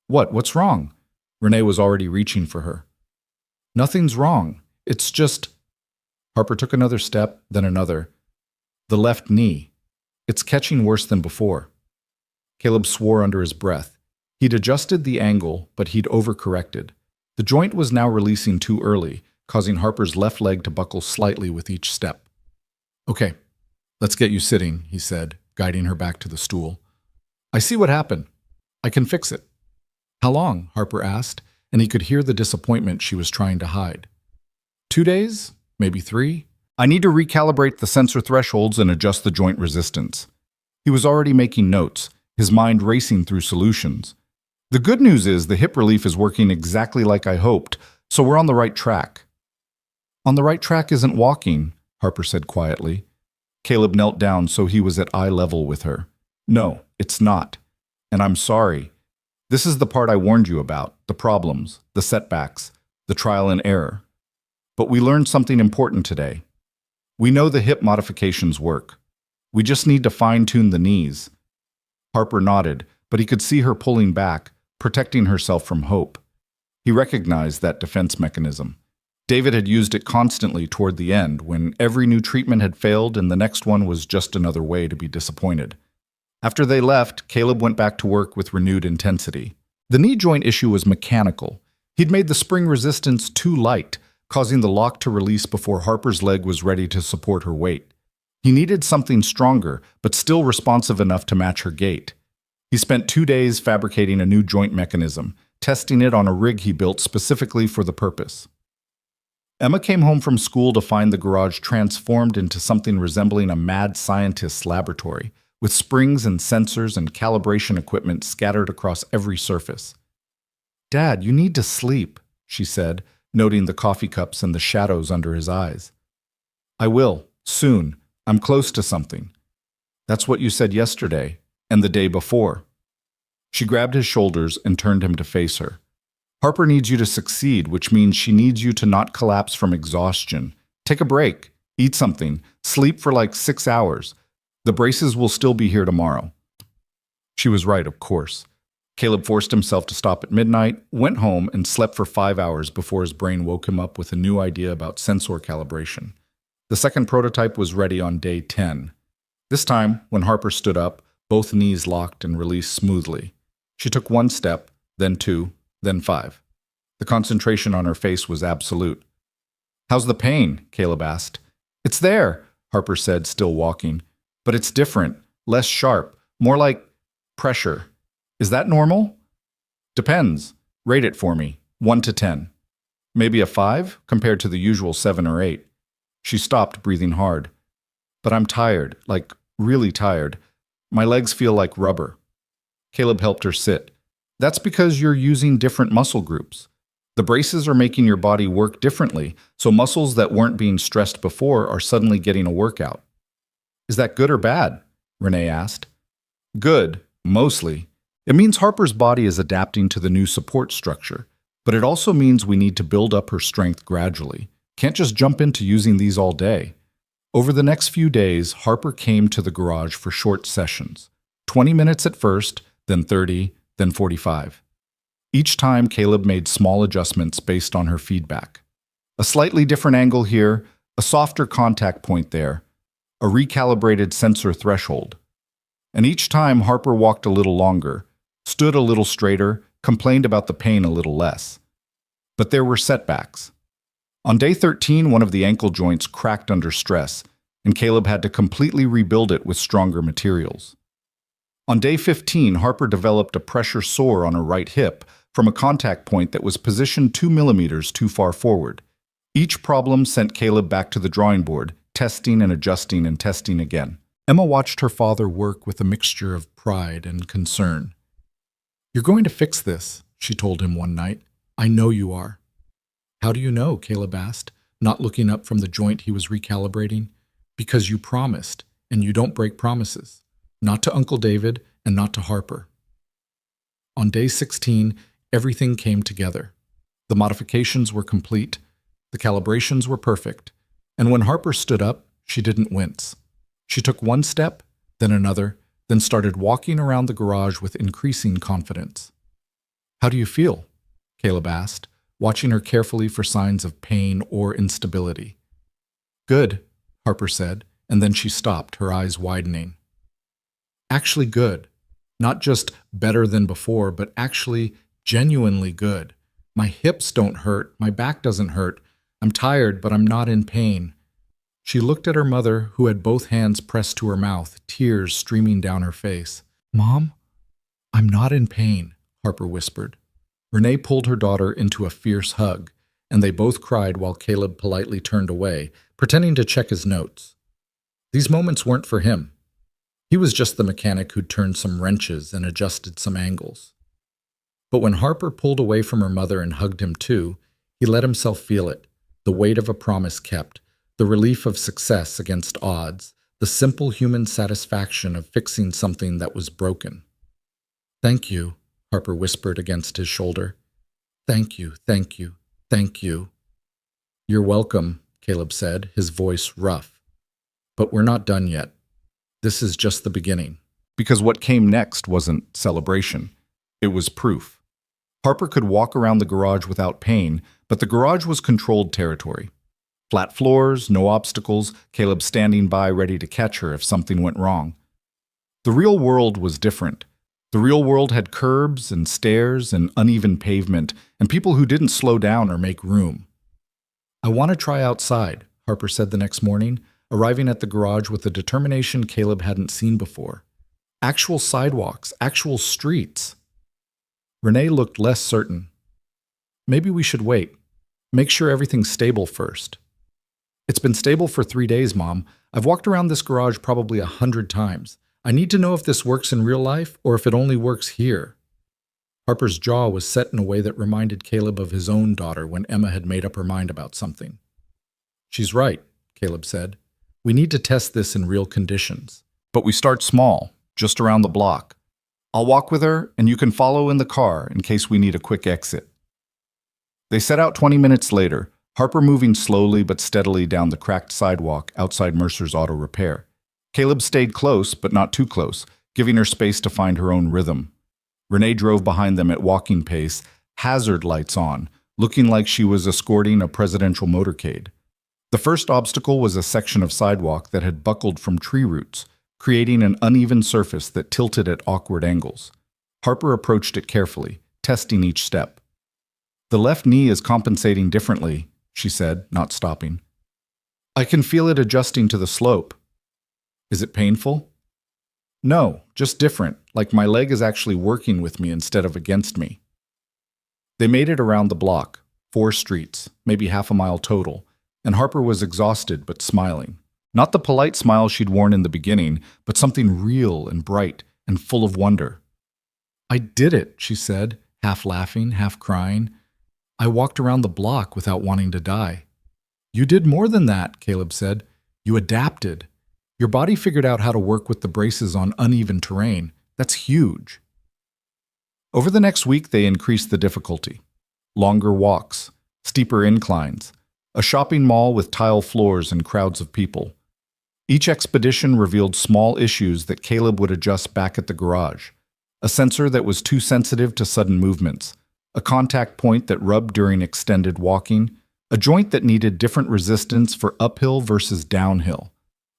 What's wrong? Renee was already reaching for her. Nothing's wrong. It's just... Harper took another step, then another. The left knee. It's catching worse than before. Caleb swore under his breath. He'd adjusted the angle, but he'd overcorrected. The joint was now releasing too early, causing Harper's left leg to buckle slightly with each step. Okay, let's get you sitting, he said, guiding her back to the stool. I see what happened. I can fix it. How long? Harper asked, and he could hear the disappointment she was trying to hide. 2 days? Maybe 3? I need to recalibrate the sensor thresholds and adjust the joint resistance. He was already making notes, his mind racing through solutions. The good news is the hip relief is working exactly like I hoped, so we're on the right track. On the right track isn't walking, Harper said quietly. Caleb knelt down so he was at eye level with her. No, it's not. And I'm sorry. This is the part I warned you about, the problems, the setbacks, the trial and error. But we learned something important today. We know the hip modifications work. We just need to fine-tune the knees. Harper nodded, but he could see her pulling back, protecting herself from hope. He recognized that defense mechanism. David had used it constantly toward the end, when every new treatment had failed and the next one was just another way to be disappointed. After they left, Caleb went back to work with renewed intensity. The knee joint issue was mechanical. He'd made the spring resistance too light, causing the lock to release before Harper's leg was ready to support her weight. He needed something stronger, but still responsive enough to match her gait. He spent 2 days fabricating a new joint mechanism, testing it on a rig he built specifically for the purpose. Emma came home from school to find the garage transformed into something resembling a mad scientist's laboratory, with springs and sensors and calibration equipment scattered across every surface. "Dad, you need to sleep," she said, noting the coffee cups and the shadows under his eyes. "I will, soon. I'm close to something." "That's what you said yesterday, and the day before." She grabbed his shoulders and turned him to face her. "Harper needs you to succeed, which means she needs you to not collapse from exhaustion. Take a break, eat something, sleep for like 6 hours. The braces will still be here tomorrow." She was right, of course. Caleb forced himself to stop at midnight, went home, and slept for 5 hours before his brain woke him up with a new idea about sensor calibration. The second prototype was ready on day 10. This time, when Harper stood up, both knees locked and released smoothly. She took 1 step, then 2, then 5. The concentration on her face was absolute. "How's the pain?" Caleb asked. "It's there," Harper said, still walking. "But it's different, less sharp, more like pressure. Is that normal?" "Depends. Rate it for me, 1 to 10. Maybe a 5, compared to the usual 7 or 8. She stopped, breathing hard. "But I'm tired, like really tired. My legs feel like rubber." Caleb helped her sit. "That's because you're using different muscle groups. The braces are making your body work differently, so muscles that weren't being stressed before are suddenly getting a workout." "Is that good or bad?" Renee asked. "Good, mostly. It means Harper's body is adapting to the new support structure, but it also means we need to build up her strength gradually. Can't just jump into using these all day." Over the next few days, Harper came to the garage for short sessions. 20 minutes at first, then 30, then 45. Each time, Caleb made small adjustments based on her feedback. A slightly different angle here, a softer contact point there, a recalibrated sensor threshold. And each time, Harper walked a little longer, stood a little straighter, complained about the pain a little less. But there were setbacks. On day 13, one of the ankle joints cracked under stress, and Caleb had to completely rebuild it with stronger materials. On day 15, Harper developed a pressure sore on her right hip from a contact point that was positioned 2 millimeters too far forward. Each problem sent Caleb back to the drawing board, testing and adjusting and testing again. Emma watched her father work with a mixture of pride and concern. "You're going to fix this," she told him one night. "I know you are." "How do you know?" Caleb asked, not looking up from the joint he was recalibrating. "Because you promised, and you don't break promises. Not to Uncle David and not to Harper." On day 16, everything came together. The modifications were complete, the calibrations were perfect, and when Harper stood up, she didn't wince. She took 1 step, then another, then started walking around the garage with increasing confidence. "How do you feel?" Caleb asked, watching her carefully for signs of pain or instability. "Good," Harper said, and then she stopped, her eyes widening. "Actually good. Not just better than before, but actually genuinely good. My hips don't hurt, my back doesn't hurt. I'm tired, but I'm not in pain." She looked at her mother, who had both hands pressed to her mouth, tears streaming down her face. "Mom, I'm not in pain," Harper whispered. Renee pulled her daughter into a fierce hug, and they both cried while Caleb politely turned away, pretending to check his notes. These moments weren't for him. He was just the mechanic who'd turned some wrenches and adjusted some angles. But when Harper pulled away from her mother and hugged him too, he let himself feel it, the weight of a promise kept, the relief of success against odds, the simple human satisfaction of fixing something that was broken. "Thank you," Harper whispered against his shoulder. "Thank you, thank you, thank you." "You're welcome," Caleb said, his voice rough. "But we're not done yet. This is just the beginning." Because what came next wasn't celebration. It was proof. Harper could walk around the garage without pain, but the garage was controlled territory. Flat floors, no obstacles, Caleb standing by ready to catch her if something went wrong. The real world was different. The real world had curbs and stairs and uneven pavement, and people who didn't slow down or make room. "I want to try outside," Harper said the next morning, arriving at the garage with a determination Caleb hadn't seen before. Actual sidewalks, actual streets. Renee looked less certain. "Maybe we should wait. Make sure everything's stable first." "It's been stable for 3 days, Mom. I've walked around this garage probably 100 times. I need to know if this works in real life or if it only works here." Harper's jaw was set in a way that reminded Caleb of his own daughter when Emma had made up her mind about something. "She's right," Caleb said. "We need to test this in real conditions. But we start small, just around the block. I'll walk with her, and you can follow in the car in case we need a quick exit." They set out 20 minutes later, Harper moving slowly but steadily down the cracked sidewalk outside Mercer's Auto Repair. Caleb stayed close, but not too close, giving her space to find her own rhythm. Renee drove behind them at walking pace, hazard lights on, looking like she was escorting a presidential motorcade. The first obstacle was a section of sidewalk that had buckled from tree roots, creating an uneven surface that tilted at awkward angles. Harper approached it carefully, testing each step. "The left knee is compensating differently," she said, not stopping. "I can feel it adjusting to the slope." "Is it painful?" "No, just different, like my leg is actually working with me instead of against me." They made it around the block, 4 streets, maybe half a mile total, and Harper was exhausted but smiling. Not the polite smile she'd worn in the beginning, but something real and bright and full of wonder. "I did it," she said, half laughing, half crying. "I walked around the block without wanting to die." "You did more than that," Caleb said. "You adapted. Your body figured out how to work with the braces on uneven terrain. That's huge." Over the next week, they increased the difficulty. Longer walks, steeper inclines, a shopping mall with tile floors and crowds of people. Each expedition revealed small issues that Caleb would adjust back at the garage. A sensor that was too sensitive to sudden movements, a contact point that rubbed during extended walking, a joint that needed different resistance for uphill versus downhill.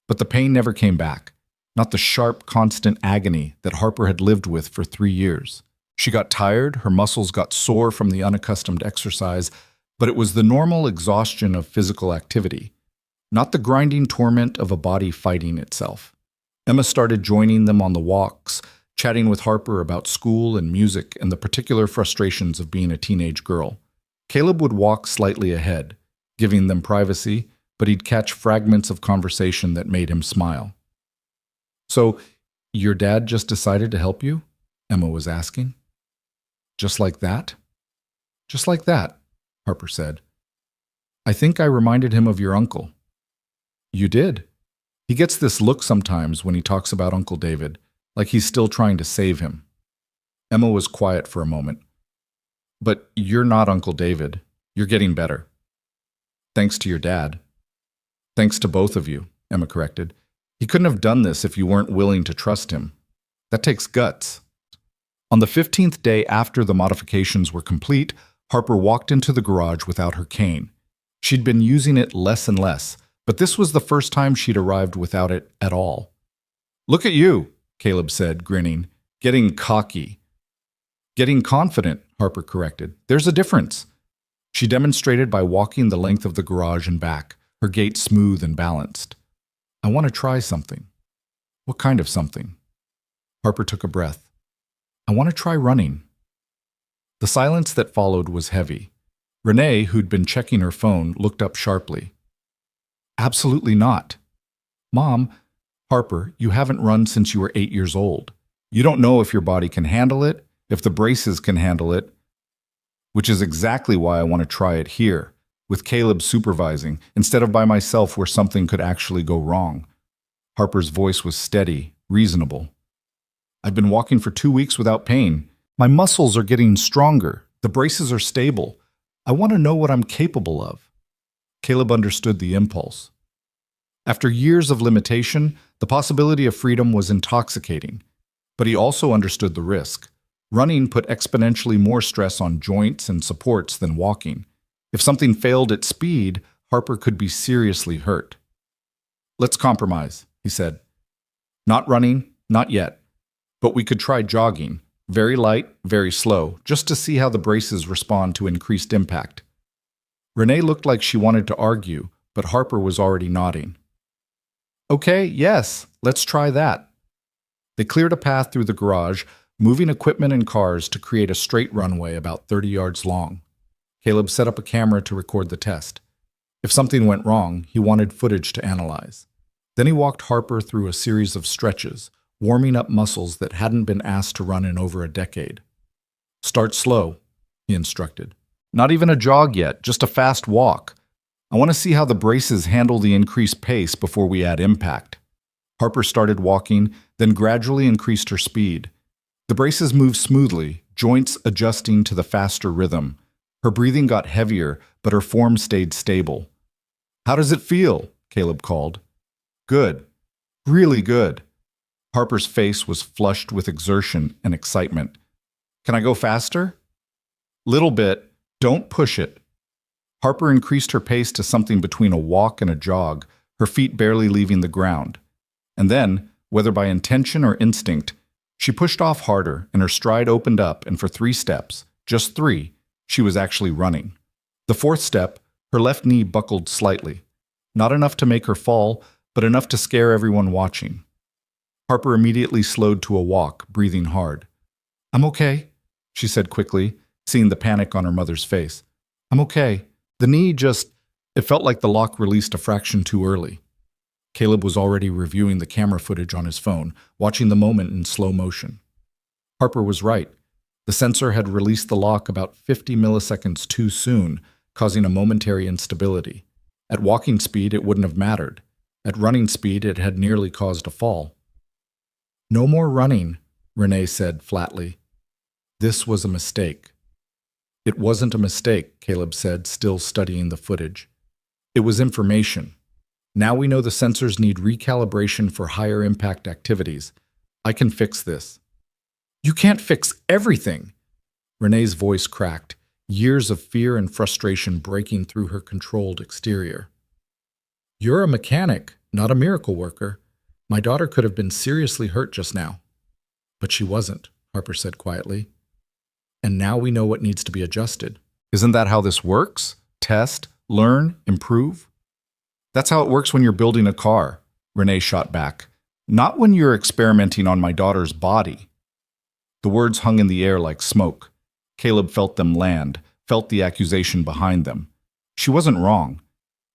But the pain never came back, not the sharp, constant agony that Harper had lived with for 3 years. She got tired, her muscles got sore from the unaccustomed exercise, but it was the normal exhaustion of physical activity, not the grinding torment of a body fighting itself. Emma started joining them on the walks, chatting with Harper about school and music and the particular frustrations of being a teenage girl. Caleb would walk slightly ahead, giving them privacy, but he'd catch fragments of conversation that made him smile. "So, your dad just decided to help you?" Emma was asking. "Just like that?" "Just like that," Harper said. "I think I reminded him of your uncle." "You did. He gets this look sometimes when he talks about Uncle David, like he's still trying to save him." Emma was quiet for a moment. "But you're not Uncle David. You're getting better. Thanks to your dad." "Thanks to both of you," Emma corrected. "He couldn't have done this if you weren't willing to trust him. That takes guts." On the 15th day after the modifications were complete, Harper walked into the garage without her cane. She'd been using it less and less, but this was the first time she'd arrived without it at all. "Look at you," Caleb said, grinning. "Getting cocky." "Getting confident," Harper corrected. "There's a difference." She demonstrated by walking the length of the garage and back, her gait smooth and balanced. "I want to try something." "What kind of something?" Harper took a breath. "I want to try running." The silence that followed was heavy. Renee, who'd been checking her phone, looked up sharply. "Absolutely not." "Mom," "Harper, you haven't run since you were 8 years old. You don't know if your body can handle it, if the braces can handle it, which is exactly why I want to try it here, with Caleb supervising, instead of by myself where something could actually go wrong." Harper's voice was steady, reasonable. "I've been walking for 2 weeks without pain. My muscles are getting stronger. The braces are stable. I want to know what I'm capable of." Caleb understood the impulse. After years of limitation, the possibility of freedom was intoxicating, but he also understood the risk. Running put exponentially more stress on joints and supports than walking. If something failed at speed, Harper could be seriously hurt. "Let's compromise," he said. "Not running, not yet. But we could try jogging, very light, very slow, just to see how the braces respond to increased impact." Renee looked like she wanted to argue, but Harper was already nodding. "Okay, yes, let's try that." They cleared a path through the garage, moving equipment and cars to create a straight runway about 30 yards long. Caleb set up a camera to record the test. If something went wrong, he wanted footage to analyze. Then he walked Harper through a series of stretches, warming up muscles that hadn't been asked to run in over a decade. "Start slow," he instructed. "Not even a jog yet, just a fast walk. I want to see how the braces handle the increased pace before we add impact." Harper started walking, then gradually increased her speed. The braces moved smoothly, joints adjusting to the faster rhythm. Her breathing got heavier, but her form stayed stable. "How does it feel?" Caleb called. "Good. Really good." Harper's face was flushed with exertion and excitement. "Can I go faster?" "Little bit. Don't push it." Harper increased her pace to something between a walk and a jog, her feet barely leaving the ground. And then, whether by intention or instinct, she pushed off harder and her stride opened up, and for 3 steps, just 3, she was actually running. The 4th step, her left knee buckled slightly. Not enough to make her fall, but enough to scare everyone watching. Harper immediately slowed to a walk, breathing hard. "I'm okay," she said quickly, seeing the panic on her mother's face. "I'm okay. The knee just—" It felt like the lock released a fraction too early. Caleb was already reviewing the camera footage on his phone, watching the moment in slow motion. Harper was right. The sensor had released the lock about 50 milliseconds too soon, causing a momentary instability. At walking speed, it wouldn't have mattered. At running speed, it had nearly caused a fall. "No more running," Renee said flatly. This was a mistake. "It wasn't a mistake," Caleb said, still studying the footage. "It was information. Now we know the sensors need recalibration for higher impact activities. I can fix this." "You can't fix everything!" Renee's voice cracked, years of fear and frustration breaking through her controlled exterior. "You're a mechanic, not a miracle worker. My daughter could have been seriously hurt just now." "But she wasn't," Harper said quietly. "And now we know what needs to be adjusted." "Isn't that how this works? Test, learn, improve?" "That's how it works when you're building a car," Renee shot back. "Not when you're experimenting on my daughter's body." The words hung in the air like smoke. Caleb felt them land, felt the accusation behind them. She wasn't wrong.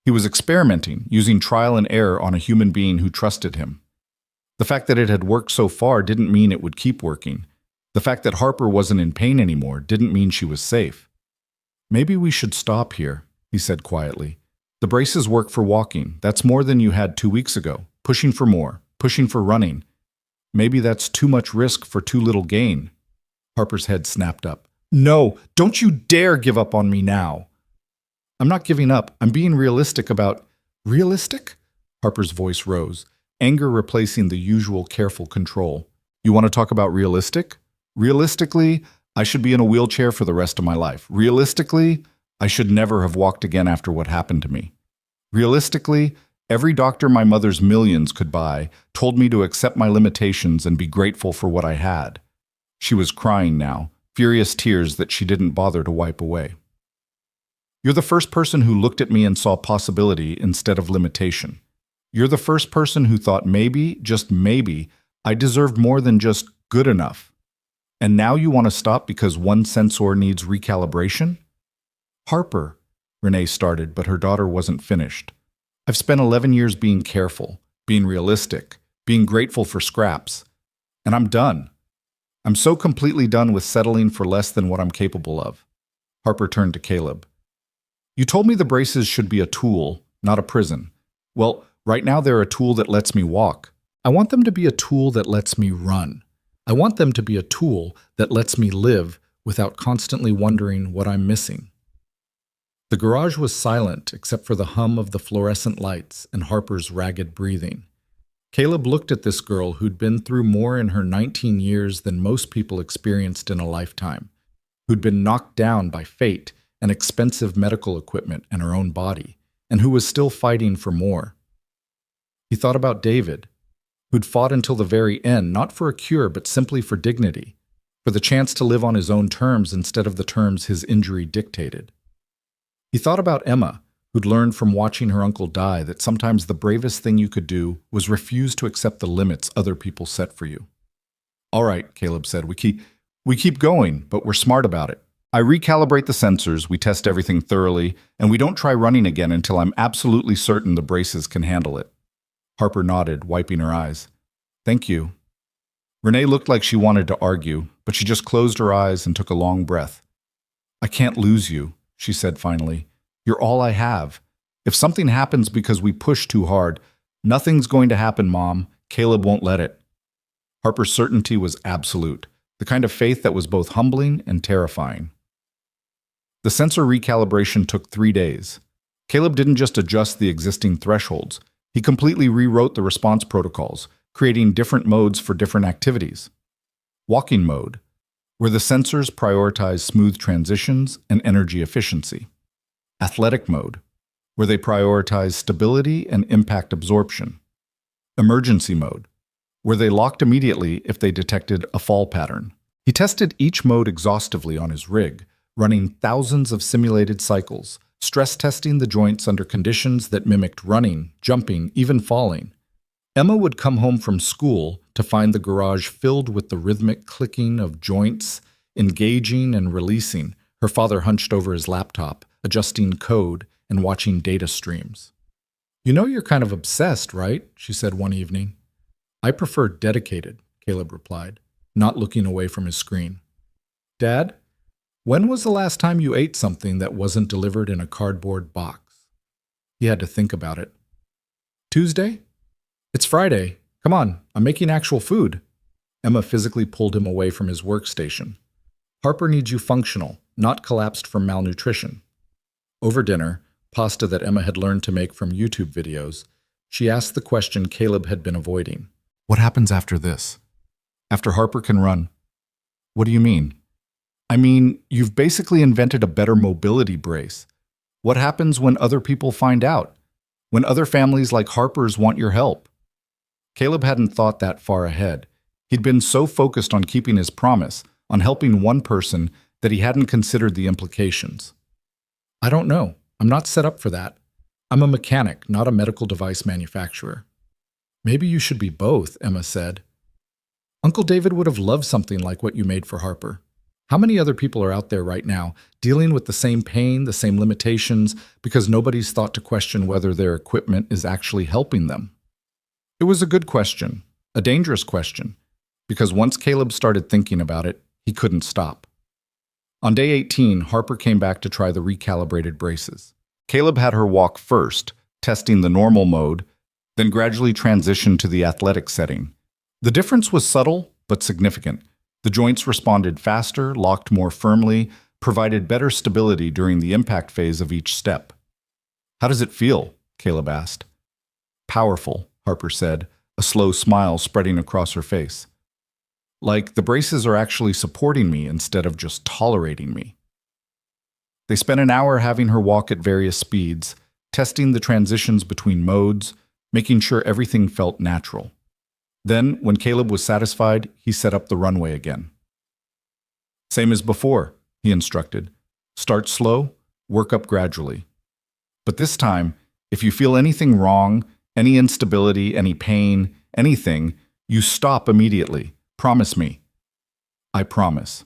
He was experimenting, using trial and error on a human being who trusted him. The fact that it had worked so far didn't mean it would keep working. The fact that Harper wasn't in pain anymore didn't mean she was safe. "Maybe we should stop here," he said quietly. "The braces work for walking. That's more than you had 2 weeks ago. Pushing for more. Pushing for running. Maybe that's too much risk for too little gain." Harper's head snapped up. "No, don't you dare give up on me now." "I'm not giving up. I'm being realistic about—" "Realistic?" Harper's voice rose, anger replacing the usual careful control. "You want to talk about realistic? Realistically, I should be in a wheelchair for the rest of my life. Realistically, I should never have walked again after what happened to me. Realistically, every doctor my mother's millions could buy told me to accept my limitations and be grateful for what I had." She was crying now, furious tears that she didn't bother to wipe away. "You're the first person who looked at me and saw possibility instead of limitation. You're the first person who thought maybe, just maybe, I deserved more than just good enough. And now you want to stop because one sensor needs recalibration?" "Harper," Renee started, but her daughter wasn't finished. "I've spent 11 years being careful, being realistic, being grateful for scraps. And I'm done. I'm so completely done with settling for less than what I'm capable of." Harper turned to Caleb. "You told me the braces should be a tool, not a prison. Well, right now they're a tool that lets me walk. I want them to be a tool that lets me run. I want them to be a tool that lets me live without constantly wondering what I'm missing." The garage was silent except for the hum of the fluorescent lights and Harper's ragged breathing. Caleb looked at this girl who'd been through more in her 19 years than most people experienced in a lifetime, who'd been knocked down by fate and expensive medical equipment and her own body, and who was still fighting for more. He thought about David, who'd fought until the very end, not for a cure, but simply for dignity, for the chance to live on his own terms instead of the terms his injury dictated. He thought about Emma, who'd learned from watching her uncle die that sometimes the bravest thing you could do was refuse to accept the limits other people set for you. All right, Caleb said, we keep going, but we're smart about it. I recalibrate the sensors, we test everything thoroughly, and we don't try running again until I'm absolutely certain the braces can handle it. Harper nodded, wiping her eyes. Thank you. Renee looked like she wanted to argue, but she just closed her eyes and took a long breath. I can't lose you, she said finally. You're all I have. If something happens because we push too hard, nothing's going to happen, Mom. Caleb won't let it. Harper's certainty was absolute, the kind of faith that was both humbling and terrifying. The sensor recalibration took 3 days. Caleb didn't just adjust the existing thresholds. He completely rewrote the response protocols, creating different modes for different activities. Walking mode, where the sensors prioritize smooth transitions and energy efficiency. Athletic mode, where they prioritize stability and impact absorption. Emergency mode, where they locked immediately if they detected a fall pattern. He tested each mode exhaustively on his rig, running thousands of simulated cycles, stress testing the joints under conditions that mimicked running, jumping, even falling. Emma would come home from school to find the garage filled with the rhythmic clicking of joints, engaging and releasing, her father hunched over his laptop, adjusting code and watching data streams. You know you're kind of obsessed, right? She said one evening. I prefer dedicated, Caleb replied, not looking away from his screen. Dad, when was the last time you ate something that wasn't delivered in a cardboard box? He had to think about it. Tuesday? It's Friday. Come on, I'm making actual food. Emma physically pulled him away from his workstation. Harper needs you functional, not collapsed from malnutrition. Over dinner, pasta that Emma had learned to make from YouTube videos, she asked the question Caleb had been avoiding. What happens after this? After Harper can run? What do you mean? I mean, you've basically invented a better mobility brace. What happens when other people find out? When other families like Harper's want your help? Caleb hadn't thought that far ahead. He'd been so focused on keeping his promise, on helping one person, that he hadn't considered the implications. I don't know. I'm not set up for that. I'm a mechanic, not a medical device manufacturer. Maybe you should be both, Emma said. Uncle David would have loved something like what you made for Harper. How many other people are out there right now dealing with the same pain, the same limitations, because nobody's thought to question whether their equipment is actually helping them? It was a good question, a dangerous question, because once Caleb started thinking about it, he couldn't stop. On day 18, Harper came back to try the recalibrated braces. Caleb had her walk first, testing the normal mode, then gradually transitioned to the athletic setting. The difference was subtle, but significant. The joints responded faster, locked more firmly, provided better stability during the impact phase of each step. How does it feel? Caleb asked. Powerful, Harper said, a slow smile spreading across her face. Like the braces are actually supporting me instead of just tolerating me. They spent an hour having her walk at various speeds, testing the transitions between modes, making sure everything felt natural. Then, when Caleb was satisfied, he set up the runway again. Same as before, he instructed. Start slow, work up gradually. But this time, if you feel anything wrong, any instability, any pain, anything, you stop immediately. Promise me. I promise.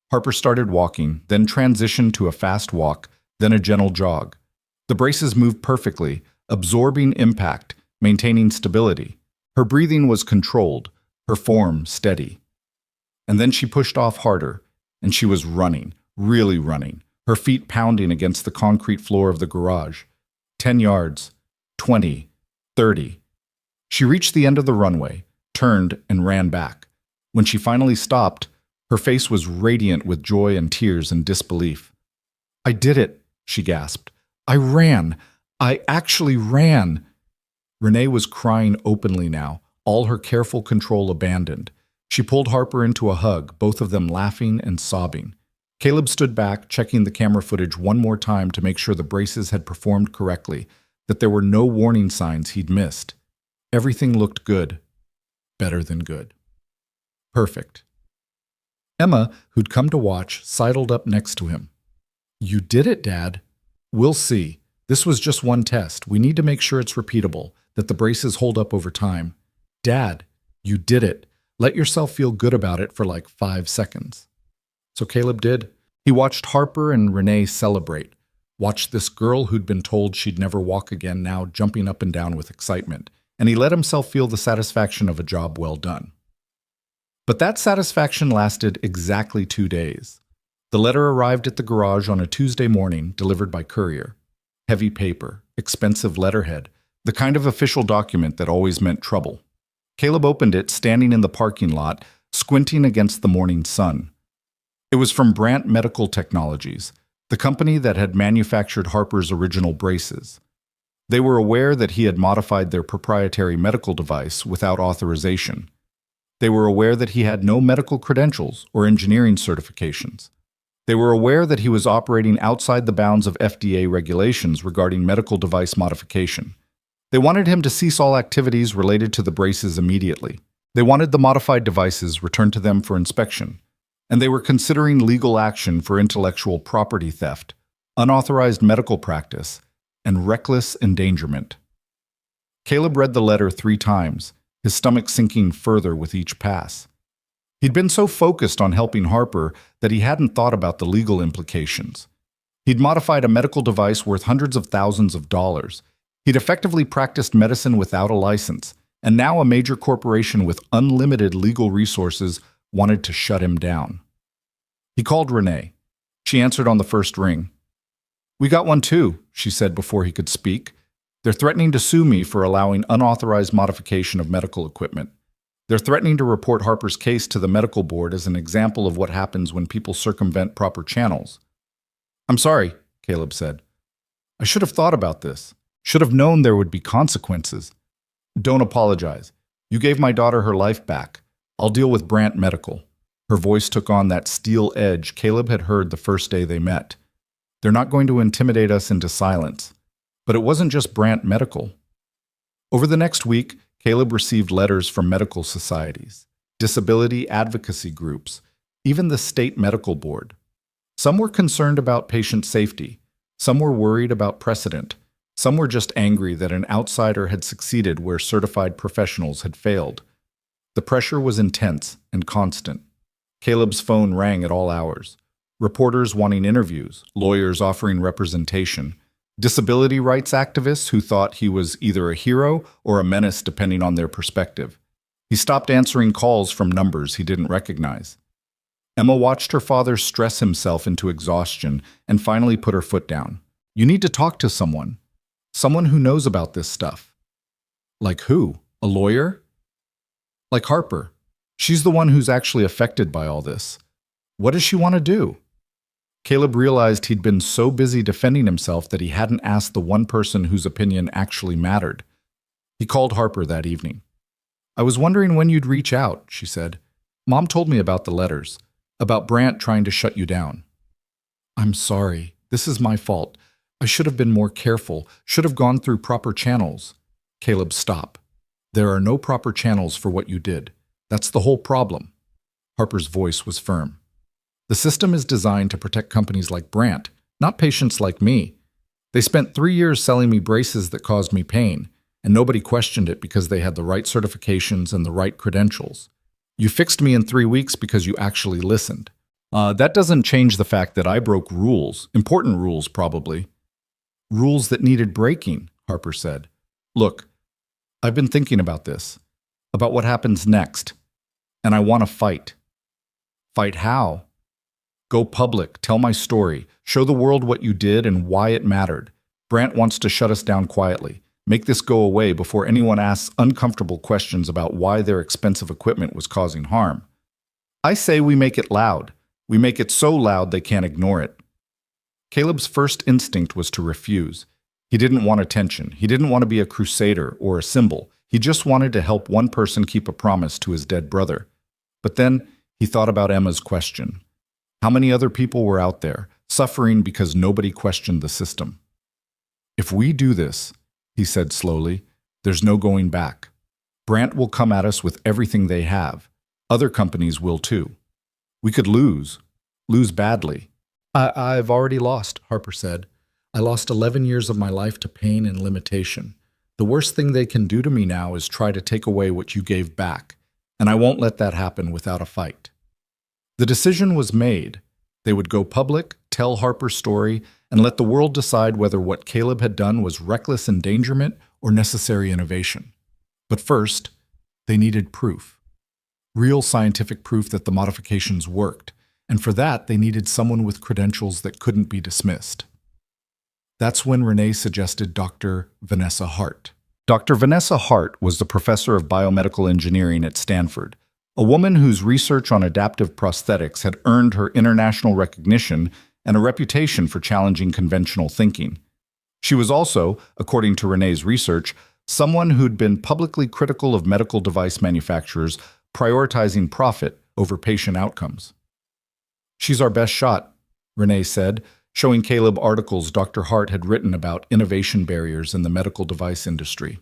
Harper started walking, then transitioned to a fast walk, then a gentle jog. The braces moved perfectly, absorbing impact, maintaining stability. Her breathing was controlled, her form steady. And then she pushed off harder, and she was running, really running, her feet pounding against the concrete floor of the garage. 10 yards, 20, 30. She reached the end of the runway, turned, and ran back. When she finally stopped, her face was radiant with joy and tears and disbelief. I did it, she gasped. I ran. I actually ran. Renee was crying openly now, all her careful control abandoned. She pulled Harper into a hug, both of them laughing and sobbing. Caleb stood back, checking the camera footage one more time to make sure the braces had performed correctly, that there were no warning signs he'd missed. Everything looked good. Better than good. Perfect. Emma, who'd come to watch, sidled up next to him. "You did it, Dad." "We'll see. This was just one test. We need to make sure it's repeatable, that the braces hold up over time." "Dad, you did it. Let yourself feel good about it for like 5 seconds." So Caleb did. He watched Harper and Renee celebrate, watched this girl who'd been told she'd never walk again now jumping up and down with excitement, and he let himself feel the satisfaction of a job well done. But that satisfaction lasted exactly 2 days. The letter arrived at the garage on a Tuesday morning, delivered by courier. Heavy paper, expensive letterhead, the kind of official document that always meant trouble. Caleb opened it, standing in the parking lot, squinting against the morning sun. It was from Brandt Medical Technologies, the company that had manufactured Harper's original braces. They were aware that he had modified their proprietary medical device without authorization. They were aware that he had no medical credentials or engineering certifications. They were aware that he was operating outside the bounds of FDA regulations regarding medical device modification. They wanted him to cease all activities related to the braces immediately. They wanted the modified devices returned to them for inspection. And they were considering legal action for intellectual property theft, unauthorized medical practice, and reckless endangerment. Caleb read the letter 3 times, his stomach sinking further with each pass. He'd been so focused on helping Harper that he hadn't thought about the legal implications. He'd modified a medical device worth hundreds of thousands of dollars. He'd effectively practiced medicine without a license, and now a major corporation with unlimited legal resources wanted to shut him down. He called Renee. She answered on the first ring. "We got one too," she said before he could speak. "They're threatening to sue me for allowing unauthorized modification of medical equipment. They're threatening to report Harper's case to the medical board as an example of what happens when people circumvent proper channels." "I'm sorry," Caleb said. "I should have thought about this. Should have known there would be consequences." "Don't apologize. You gave my daughter her life back. I'll deal with Brandt Medical." Her voice took on that steel edge Caleb had heard the first day they met. "They're not going to intimidate us into silence." But it wasn't just Brandt Medical. Over the next week, Caleb received letters from medical societies, disability advocacy groups, even the state medical board. Some were concerned about patient safety. Some were worried about precedent. Some were just angry that an outsider had succeeded where certified professionals had failed. The pressure was intense and constant. Caleb's phone rang at all hours. Reporters wanting interviews, lawyers offering representation, disability rights activists who thought he was either a hero or a menace depending on their perspective. He stopped answering calls from numbers he didn't recognize. Emma watched her father stress himself into exhaustion and finally put her foot down. "You need to talk to someone. Someone who knows about this stuff." "Like who? A lawyer?" "Like Harper. She's the one who's actually affected by all this. What does she want to do?" Caleb realized he'd been so busy defending himself that he hadn't asked the one person whose opinion actually mattered. He called Harper that evening. "I was wondering when you'd reach out," she said. "Mom told me about the letters, about Brandt trying to shut you down." "I'm sorry. This is my fault. I should have been more careful, should have gone through proper channels." Caleb, stop. "There are no proper channels for what you did. That's the whole problem." Harper's voice was firm. "The system is designed to protect companies like Brandt, not patients like me. They spent 3 years selling me braces that caused me pain, and nobody questioned it because they had the right certifications and the right credentials. You fixed me in 3 weeks because you actually listened. That doesn't change the fact that I broke rules, important rules probably." "Rules that needed breaking," Harper said. "Look, I've been thinking about this, about what happens next, and I want to fight." "Fight how?" "Go public, tell my story, show the world what you did and why it mattered. Brandt wants to shut us down quietly. Make this go away before anyone asks uncomfortable questions about why their expensive equipment was causing harm. I say we make it loud. We make it so loud they can't ignore it." Caleb's first instinct was to refuse. He didn't want attention. He didn't want to be a crusader or a symbol. He just wanted to help one person keep a promise to his dead brother. But then he thought about Emma's question. How many other people were out there, suffering because nobody questioned the system? If we do this, he said slowly, there's no going back. Brandt will come at us with everything they have. Other companies will too. We could lose badly. I've already lost, Harper said. I lost 11 years of my life to pain and limitation. The worst thing they can do to me now is try to take away what you gave back, and I won't let that happen without a fight. The decision was made. They would go public, tell Harper's story, and let the world decide whether what Caleb had done was reckless endangerment or necessary innovation. But first, they needed proof. Real scientific proof that the modifications worked, and for that they needed someone with credentials that couldn't be dismissed. That's when Renee suggested Dr. Vanessa Hart. Dr. Vanessa Hart was the professor of biomedical engineering at Stanford, a woman whose research on adaptive prosthetics had earned her international recognition and a reputation for challenging conventional thinking. She was also, according to Renee's research, someone who'd been publicly critical of medical device manufacturers prioritizing profit over patient outcomes. She's our best shot, Renee said, showing Caleb articles Dr. Hart had written about innovation barriers in the medical device industry.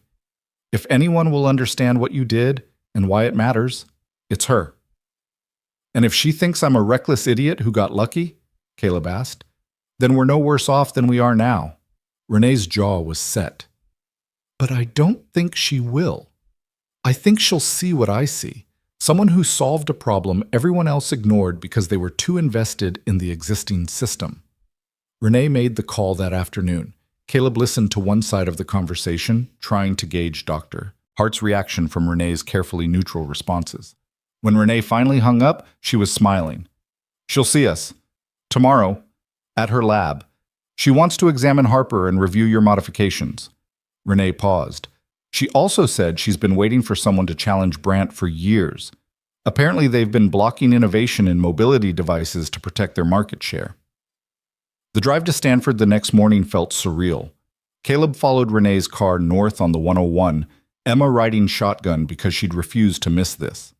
If anyone will understand what you did and why it matters, it's her. And if she thinks I'm a reckless idiot who got lucky, Caleb asked, then we're no worse off than we are now. Renee's jaw was set. But I don't think she will. I think she'll see what I see. Someone who solved a problem everyone else ignored because they were too invested in the existing system. Renee made the call that afternoon. Caleb listened to one side of the conversation, trying to gauge Dr. Hart's reaction from Renee's carefully neutral responses. When Renee finally hung up, she was smiling. She'll see us. Tomorrow, at her lab. She wants to examine Harper and review your modifications. Renee paused. She also said she's been waiting for someone to challenge Brandt for years. Apparently, they've been blocking innovation in mobility devices to protect their market share. The drive to Stanford the next morning felt surreal. Caleb followed Renee's car north on the 101, Emma riding shotgun because she'd refused to miss this.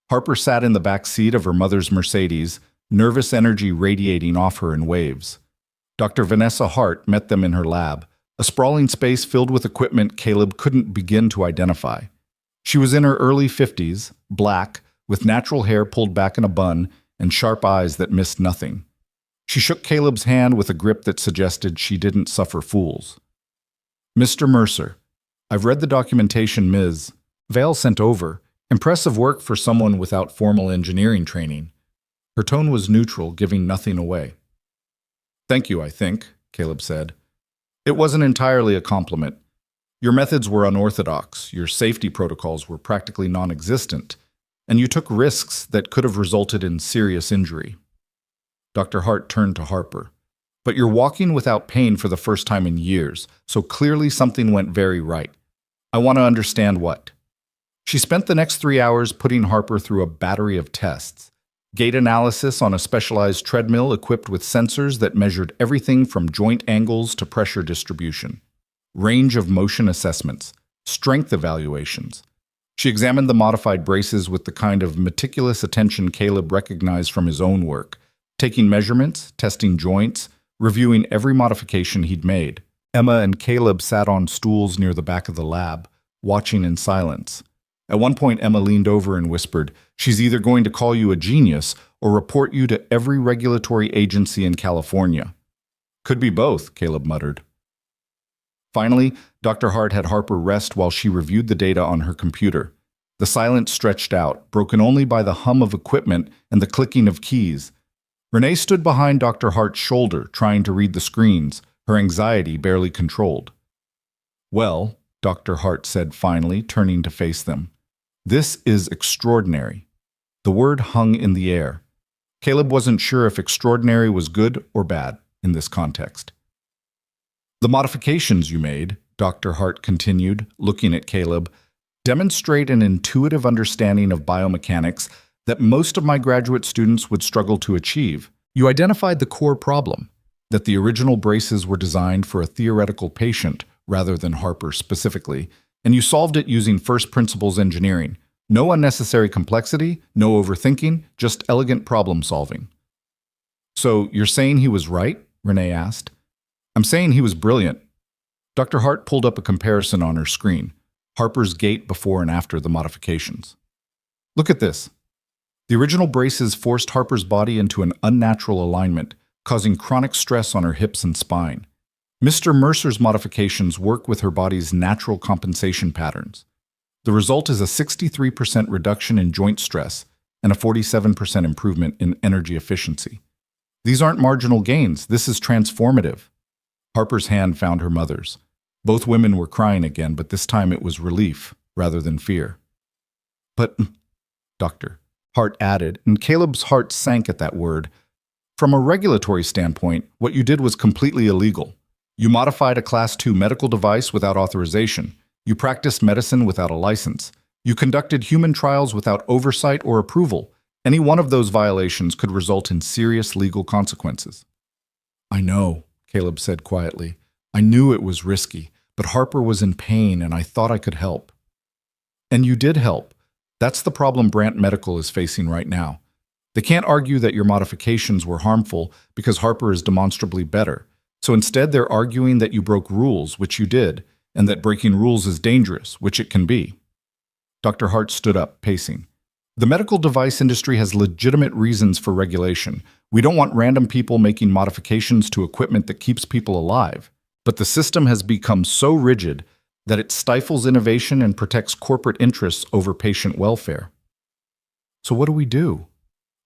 Harper sat in the back seat of her mother's Mercedes, nervous energy radiating off her in waves. Dr. Vanessa Hart met them in her lab, a sprawling space filled with equipment Caleb couldn't begin to identify. She was in her early 50s, black, with natural hair pulled back in a bun and sharp eyes that missed nothing. She shook Caleb's hand with a grip that suggested she didn't suffer fools. Mr. Mercer, I've read the documentation Ms. Vale sent over. Impressive work for someone without formal engineering training. Her tone was neutral, giving nothing away. Thank you, I think, Caleb said. It wasn't entirely a compliment. Your methods were unorthodox, your safety protocols were practically non-existent, and you took risks that could have resulted in serious injury. Dr. Hart turned to Harper. But you're walking without pain for the first time in years, so clearly something went very right. I want to understand what. She spent the next 3 hours putting Harper through a battery of tests. Gait analysis on a specialized treadmill equipped with sensors that measured everything from joint angles to pressure distribution. Range of motion assessments. Strength evaluations. She examined the modified braces with the kind of meticulous attention Caleb recognized from his own work, taking measurements, testing joints, reviewing every modification he'd made. Emma and Caleb sat on stools near the back of the lab, watching in silence. At one point, Emma leaned over and whispered, "She's either going to call you a genius or report you to every regulatory agency in California." "Could be both," Caleb muttered. Finally, Dr. Hart had Harper rest while she reviewed the data on her computer. The silence stretched out, broken only by the hum of equipment and the clicking of keys. Renee stood behind Dr. Hart's shoulder, trying to read the screens, her anxiety barely controlled. "Well," Dr. Hart said finally, turning to face them, "this is extraordinary." The word hung in the air. Caleb wasn't sure if extraordinary was good or bad in this context. "The modifications you made," Dr. Hart continued, looking at Caleb, "demonstrate an intuitive understanding of biomechanics that most of my graduate students would struggle to achieve. You identified the core problem. that the original braces were designed for a theoretical patient rather than Harper specifically, and you solved it using first principles engineering. No unnecessary complexity, no overthinking, just elegant problem solving. So you're saying he was right? Renee asked. I'm saying he was brilliant. Dr. Hart pulled up a comparison on her screen, Harper's gait before and after the modifications. Look at this. The original braces forced Harper's body into an unnatural alignment, causing chronic stress on her hips and spine. Mr. Mercer's modifications work with her body's natural compensation patterns. The result is a 63% reduction in joint stress and a 47% improvement in energy efficiency. These aren't marginal gains, this is transformative. Harper's hand found her mother's. Both women were crying again, but this time it was relief rather than fear. But, Doctor, Hart added, and Caleb's heart sank at that word. From a regulatory standpoint, what you did was completely illegal. You modified a Class II medical device without authorization. You practiced medicine without a license. You conducted human trials without oversight or approval. Any one of those violations could result in serious legal consequences. I know, Caleb said quietly. I knew it was risky, but Harper was in pain and I thought I could help. And you did help. That's the problem Brant Medical is facing right now. They can't argue that your modifications were harmful because Harper is demonstrably better. So instead they're arguing that you broke rules, which you did, and that breaking rules is dangerous, which it can be. Dr. Hart stood up, pacing. The medical device industry has legitimate reasons for regulation. We don't want random people making modifications to equipment that keeps people alive. But the system has become so rigid that it stifles innovation and protects corporate interests over patient welfare. So what do we do?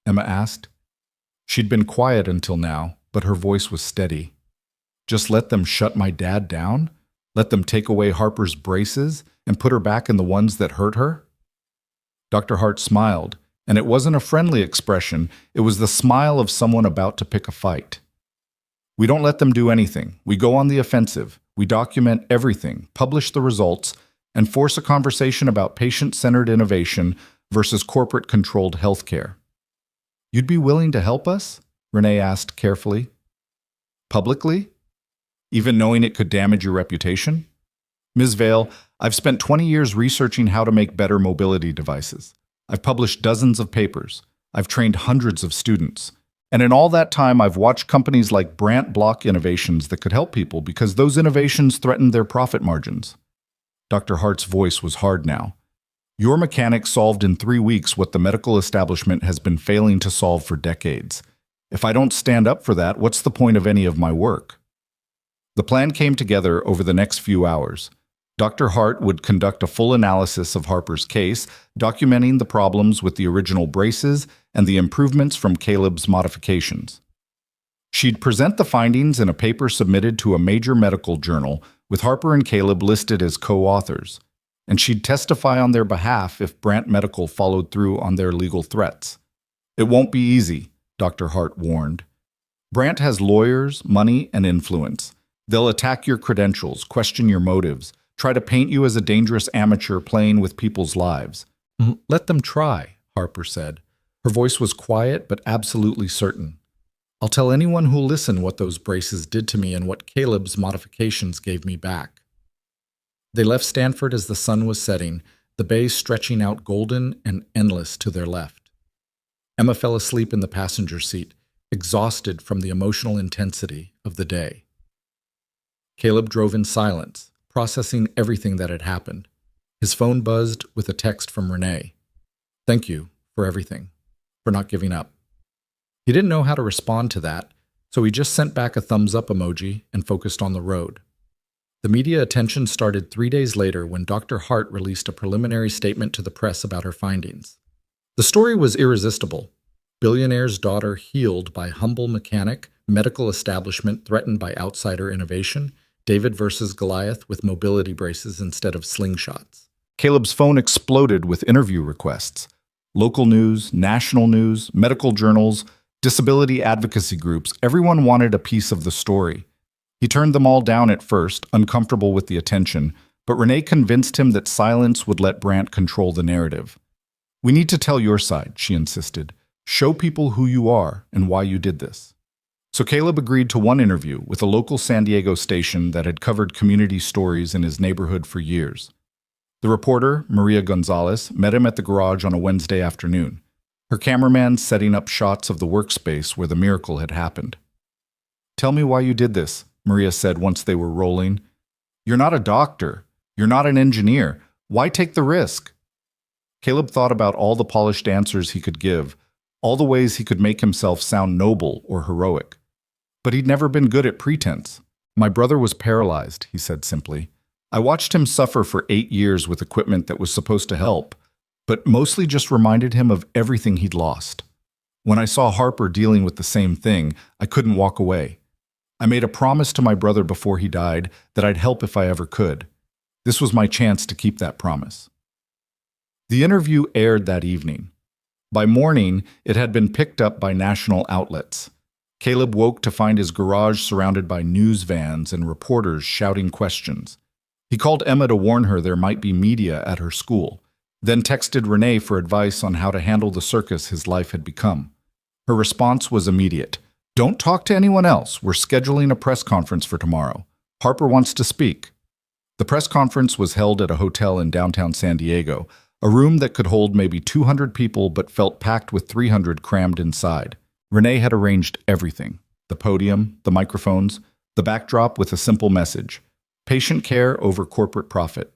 Emma asked. She'd been quiet until now, but her voice was steady. Just let them shut my dad down? Let them take away Harper's braces and put her back in the ones that hurt her? Dr. Hart smiled, and it wasn't a friendly expression, it was the smile of someone about to pick a fight. We don't let them do anything. We go on the offensive. We document everything, publish the results, and force a conversation about patient-centered innovation versus corporate-controlled healthcare. You'd be willing to help us? Renee asked carefully. Publicly? Even knowing it could damage your reputation? Ms. Vale, I've spent 20 years researching how to make better mobility devices. I've published dozens of papers. I've trained hundreds of students. And in all that time, I've watched companies like Brant block innovations that could help people because those innovations threatened their profit margins. Dr. Hart's voice was hard now. Your mechanic solved in 3 weeks what the medical establishment has been failing to solve for decades. If I don't stand up for that, what's the point of any of my work? The plan came together over the next few hours. Dr. Hart would conduct a full analysis of Harper's case, documenting the problems with the original braces and the improvements from Caleb's modifications. She'd present the findings in a paper submitted to a major medical journal, with Harper and Caleb listed as co-authors, and she'd testify on their behalf if Brant Medical followed through on their legal threats. It won't be easy, Dr. Hart warned. Brant has lawyers, money, and influence. They'll attack your credentials, question your motives, try to paint you as a dangerous amateur playing with people's lives. Let them try, Harper said. Her voice was quiet but absolutely certain. I'll tell anyone who'll listen what those braces did to me and what Caleb's modifications gave me back. They left Stanford as the sun was setting, the bay stretching out golden and endless to their left. Emma fell asleep in the passenger seat, exhausted from the emotional intensity of the day. Caleb drove in silence, processing everything that had happened. His phone buzzed with a text from Renee. Thank you for everything, for not giving up. He didn't know how to respond to that, so he just sent back a thumbs-up emoji and focused on the road. The media attention started 3 days later when Dr. Hart released a preliminary statement to the press about her findings. The story was irresistible. Billionaire's daughter healed by humble mechanic, medical establishment threatened by outsider innovation, David versus Goliath with mobility braces instead of slingshots. Caleb's phone exploded with interview requests. Local news, national news, medical journals, disability advocacy groups, everyone wanted a piece of the story. He turned them all down at first, uncomfortable with the attention, but Renee convinced him that silence would let Brant control the narrative. We need to tell your side, she insisted. Show people who you are and why you did this. So Caleb agreed to one interview with a local San Diego station that had covered community stories in his neighborhood for years. The reporter, Maria Gonzalez, met him at the garage on a Wednesday afternoon, her cameraman setting up shots of the workspace where the miracle had happened. "Tell me why you did this," Maria said once they were rolling. "You're not a doctor. You're not an engineer. Why take the risk?" Caleb thought about all the polished answers he could give, all the ways he could make himself sound noble or heroic. But he'd never been good at pretense. "My brother was paralyzed," he said simply. "I watched him suffer for 8 years with equipment that was supposed to help, but mostly just reminded him of everything he'd lost. When I saw Harper dealing with the same thing, I couldn't walk away. I made a promise to my brother before he died that I'd help if I ever could. This was my chance to keep that promise." The interview aired that evening. By morning, it had been picked up by national outlets. Caleb woke to find his garage surrounded by news vans and reporters shouting questions. He called Emma to warn her there might be media at her school, then texted Renee for advice on how to handle the circus his life had become. Her response was immediate. "Don't talk to anyone else. We're scheduling a press conference for tomorrow. Harper wants to speak." The press conference was held at a hotel in downtown San Diego, a room that could hold maybe 200 people but felt packed with 300 crammed inside. Renee had arranged everything: the podium, the microphones, the backdrop with a simple message: patient care over corporate profit.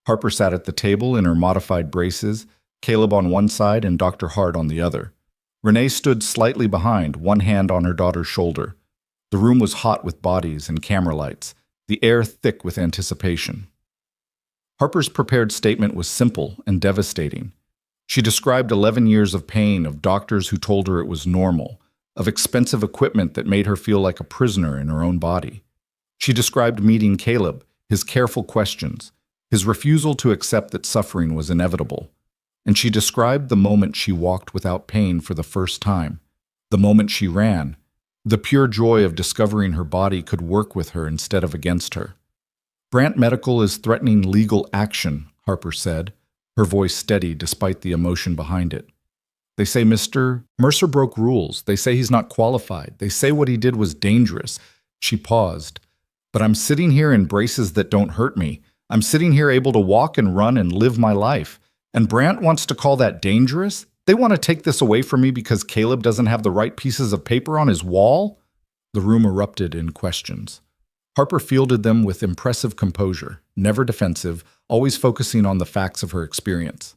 Harper sat at the table in her modified braces, Caleb on one side and Dr. Hart on the other. Renee stood slightly behind, one hand on her daughter's shoulder. The room was hot with bodies and camera lights, the air thick with anticipation. Harper's prepared statement was simple and devastating. She described 11 years of pain, of doctors who told her it was normal, of expensive equipment that made her feel like a prisoner in her own body. She described meeting Caleb, his careful questions, his refusal to accept that suffering was inevitable. And she described the moment she walked without pain for the first time, the moment she ran, the pure joy of discovering her body could work with her instead of against her. "Brant Medical is threatening legal action," Harper said, her voice steady despite the emotion behind it. "They say Mr. Mercer broke rules. They say he's not qualified. They say what he did was dangerous." She paused. "But I'm sitting here in braces that don't hurt me. I'm sitting here able to walk and run and live my life. And Brant wants to call that dangerous? They want to take this away from me because Caleb doesn't have the right pieces of paper on his wall?" The room erupted in questions. Harper fielded them with impressive composure, never defensive, always focusing on the facts of her experience.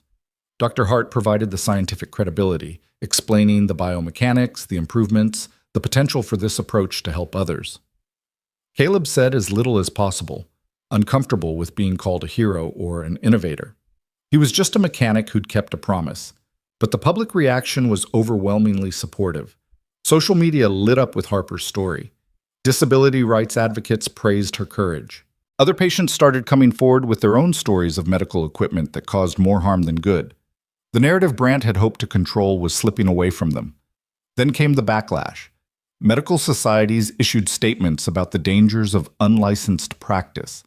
Dr. Hart provided the scientific credibility, explaining the biomechanics, the improvements, the potential for this approach to help others. Caleb said as little as possible, uncomfortable with being called a hero or an innovator. He was just a mechanic who'd kept a promise. But the public reaction was overwhelmingly supportive. Social media lit up with Harper's story. Disability rights advocates praised her courage. Other patients started coming forward with their own stories of medical equipment that caused more harm than good. The narrative Brant had hoped to control was slipping away from them. Then came the backlash. Medical societies issued statements about the dangers of unlicensed practice.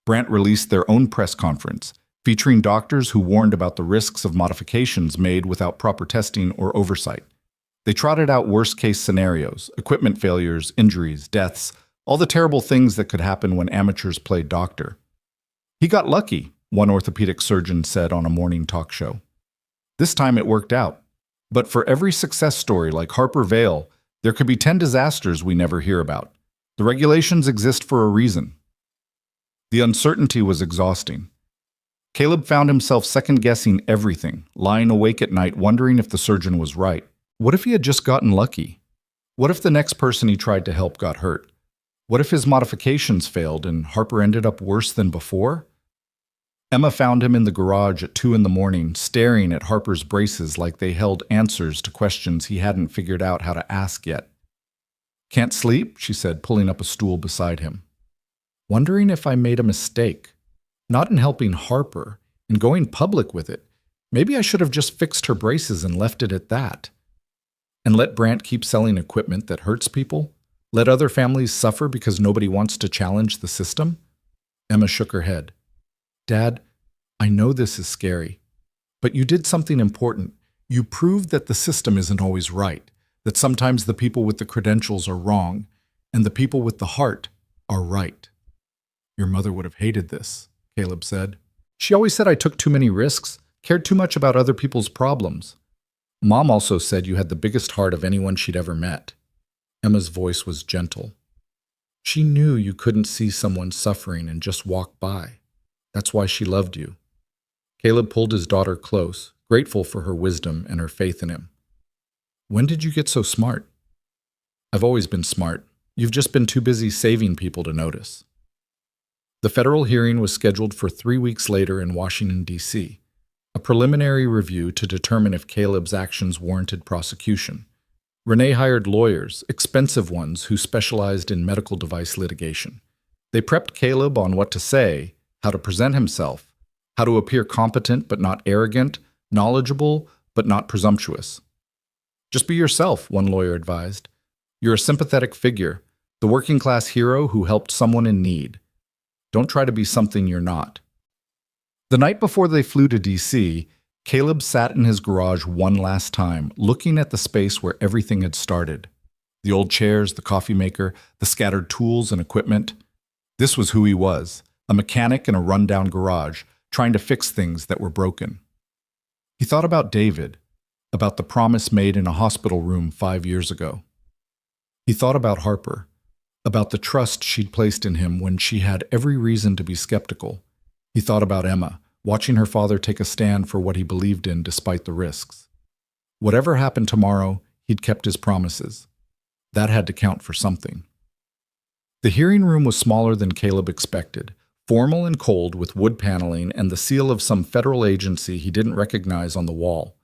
Brant released their own press conference, featuring doctors who warned about the risks of modifications made without proper testing or oversight. They trotted out worst-case scenarios: equipment failures, injuries, deaths, all the terrible things that could happen when amateurs played doctor. "He got lucky," one orthopedic surgeon said on a morning talk show. "This time it worked out. But for every success story like Harper Vale, there could be 10 disasters we never hear about. The regulations exist for a reason." The uncertainty was exhausting. Caleb found himself second-guessing everything, lying awake at night wondering if the surgeon was right. What if he had just gotten lucky? What if the next person he tried to help got hurt? What if his modifications failed and Harper ended up worse than before? Emma found him in the garage at 2 a.m, staring at Harper's braces like they held answers to questions he hadn't figured out how to ask yet. "Can't sleep?" she said, pulling up a stool beside him. "Wondering if I made a mistake. Not in helping Harper, in going public with it. Maybe I should have just fixed her braces and left it at that. And let Brant keep selling equipment that hurts people? Let other families suffer because nobody wants to challenge the system?" Emma shook her head. "Dad, I know this is scary, but you did something important. You proved that the system isn't always right, that sometimes the people with the credentials are wrong and the people with the heart are right. Your mother would have hated this, Caleb said. She always said I took too many risks, cared too much about other people's problems. Mom also said you had the biggest heart of anyone she'd ever met. Emma's voice was gentle. She knew you couldn't see someone suffering and just walk by. That's why she loved you. Caleb pulled his daughter close, grateful for her wisdom and her faith in him. When did you get so smart? I've always been smart. You've just been too busy saving people to notice. The federal hearing was scheduled for 3 weeks later in Washington, D.C., a preliminary review to determine if Caleb's actions warranted prosecution. Renee hired lawyers, expensive ones who specialized in medical device litigation. They prepped Caleb on what to say, how to present himself, how to appear competent but not arrogant, knowledgeable but not presumptuous. Just be yourself, one lawyer advised. You're a sympathetic figure, the working-class hero who helped someone in need. Don't try to be something you're not. The night before they flew to D.C., Caleb sat in his garage one last time, looking at the space where everything had started. The old chairs, the coffee maker, the scattered tools and equipment. This was who he was, a mechanic in a rundown garage, trying to fix things that were broken. He thought about David, about the promise made in a hospital room 5 years ago. He thought about Harper, about the trust she'd placed in him when she had every reason to be skeptical. He thought about Emma, watching her father take a stand for what he believed in despite the risks. Whatever happened tomorrow, he'd kept his promises. That had to count for something. The hearing room was smaller than Caleb expected, formal and cold with wood paneling and the seal of some federal agency he didn't recognize on the wall.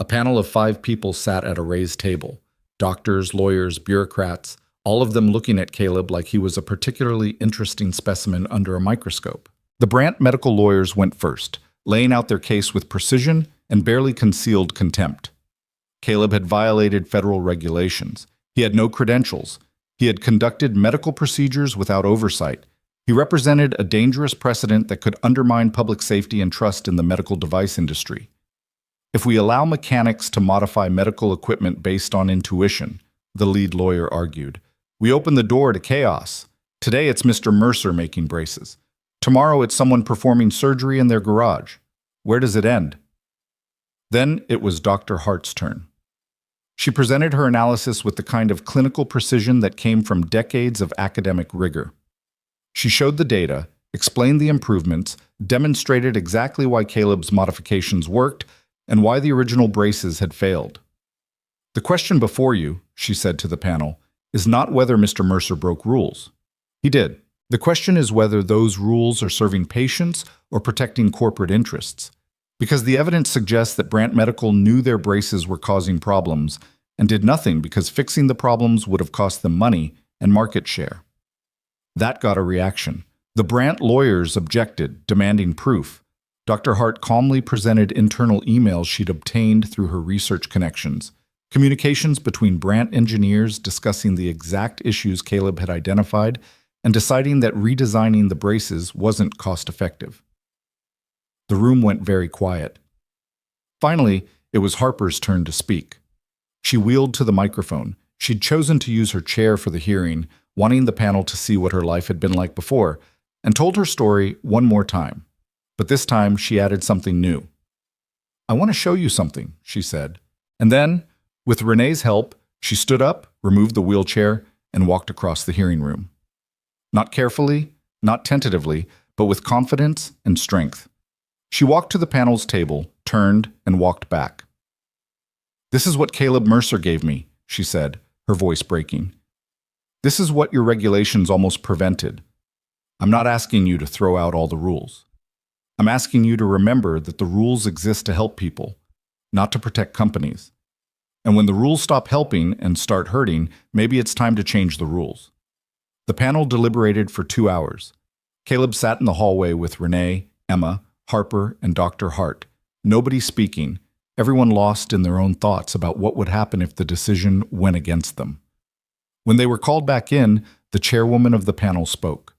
A panel of 5 people sat at a raised table, doctors, lawyers, bureaucrats, all of them looking at Caleb like he was a particularly interesting specimen under a microscope. The Brandt medical lawyers went first, laying out their case with precision and barely concealed contempt. Caleb had violated federal regulations. He had no credentials. He had conducted medical procedures without oversight. He represented a dangerous precedent that could undermine public safety and trust in the medical device industry. If we allow mechanics to modify medical equipment based on intuition, the lead lawyer argued, we open the door to chaos. Today it's Mr. Mercer making braces. Tomorrow it's someone performing surgery in their garage. Where does it end? Then it was Dr. Hart's turn. She presented her analysis with the kind of clinical precision that came from decades of academic rigor. She showed the data, explained the improvements, demonstrated exactly why Caleb's modifications worked, and why the original braces had failed. The question before you, she said to the panel, is not whether Mr. Mercer broke rules. He did. The question is whether those rules are serving patients or protecting corporate interests. Because the evidence suggests that Brandt Medical knew their braces were causing problems and did nothing because fixing the problems would have cost them money and market share. That got a reaction. The Brandt lawyers objected, demanding proof. Dr. Hart calmly presented internal emails she'd obtained through her research connections, communications between Brandt engineers discussing the exact issues Caleb had identified and deciding that redesigning the braces wasn't cost-effective. The room went very quiet. Finally, it was Harper's turn to speak. She wheeled to the microphone. She'd chosen to use her chair for the hearing, wanting the panel to see what her life had been like before, and told her story one more time. But this time, she added something new. I want to show you something, she said. And then, with Renee's help, she stood up, removed the wheelchair, and walked across the hearing room. Not carefully, not tentatively, but with confidence and strength. She walked to the panel's table, turned, and walked back. This is what Caleb Mercer gave me, she said, her voice breaking. This is what your regulations almost prevented. I'm not asking you to throw out all the rules. I'm asking you to remember that the rules exist to help people, not to protect companies. And when the rules stop helping and start hurting, maybe it's time to change the rules. The panel deliberated for 2 hours. Caleb sat in the hallway with Renee, Emma, Harper, and Dr. Hart. Nobody speaking, everyone lost in their own thoughts about what would happen if the decision went against them. When they were called back in, the chairwoman of the panel spoke.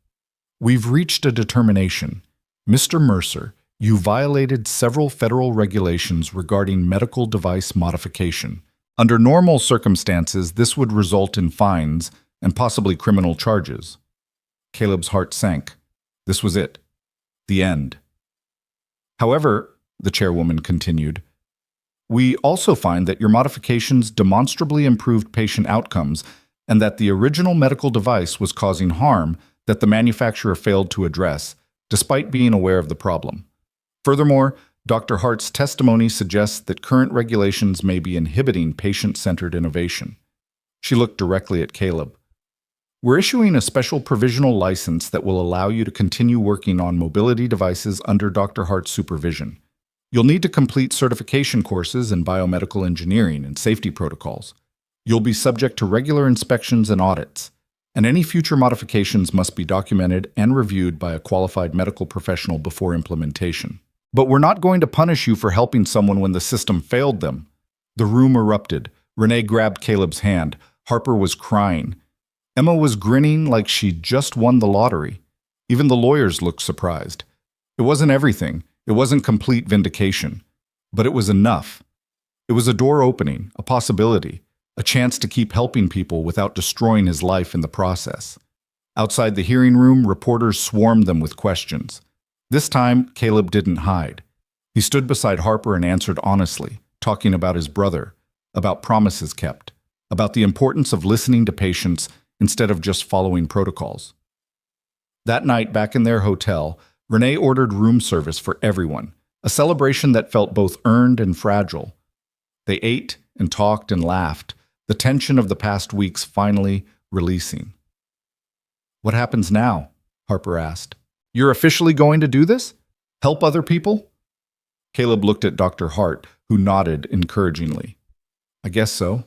We've reached a determination. Mr. Mercer, you violated several federal regulations regarding medical device modification, Under normal circumstances, this would result in fines and possibly criminal charges. Caleb's heart sank. This was it. The end. However, the chairwoman continued, we also find that your modifications demonstrably improved patient outcomes and that the original medical device was causing harm that the manufacturer failed to address, despite being aware of the problem. Furthermore, Dr. Hart's testimony suggests that current regulations may be inhibiting patient-centered innovation. She looked directly at Caleb. We're issuing a special provisional license that will allow you to continue working on mobility devices under Dr. Hart's supervision. You'll need to complete certification courses in biomedical engineering and safety protocols. You'll be subject to regular inspections and audits, and any future modifications must be documented and reviewed by a qualified medical professional before implementation. But we're not going to punish you for helping someone when the system failed them. The room erupted. Renee grabbed Caleb's hand. Harper was crying. Emma was grinning like she'd just won the lottery. Even the lawyers looked surprised. It wasn't everything. It wasn't complete vindication. But it was enough. It was a door opening, a possibility, a chance to keep helping people without destroying his life in the process. Outside the hearing room, reporters swarmed them with questions. This time, Caleb didn't hide. He stood beside Harper and answered honestly, talking about his brother, about promises kept, about the importance of listening to patients instead of just following protocols. That night, back in their hotel, Renee ordered room service for everyone, a celebration that felt both earned and fragile. They ate and talked and laughed, the tension of the past weeks finally releasing. What happens now? Harper asked. You're officially going to do this? Help other people? Caleb looked at Dr. Hart, who nodded encouragingly. I guess so.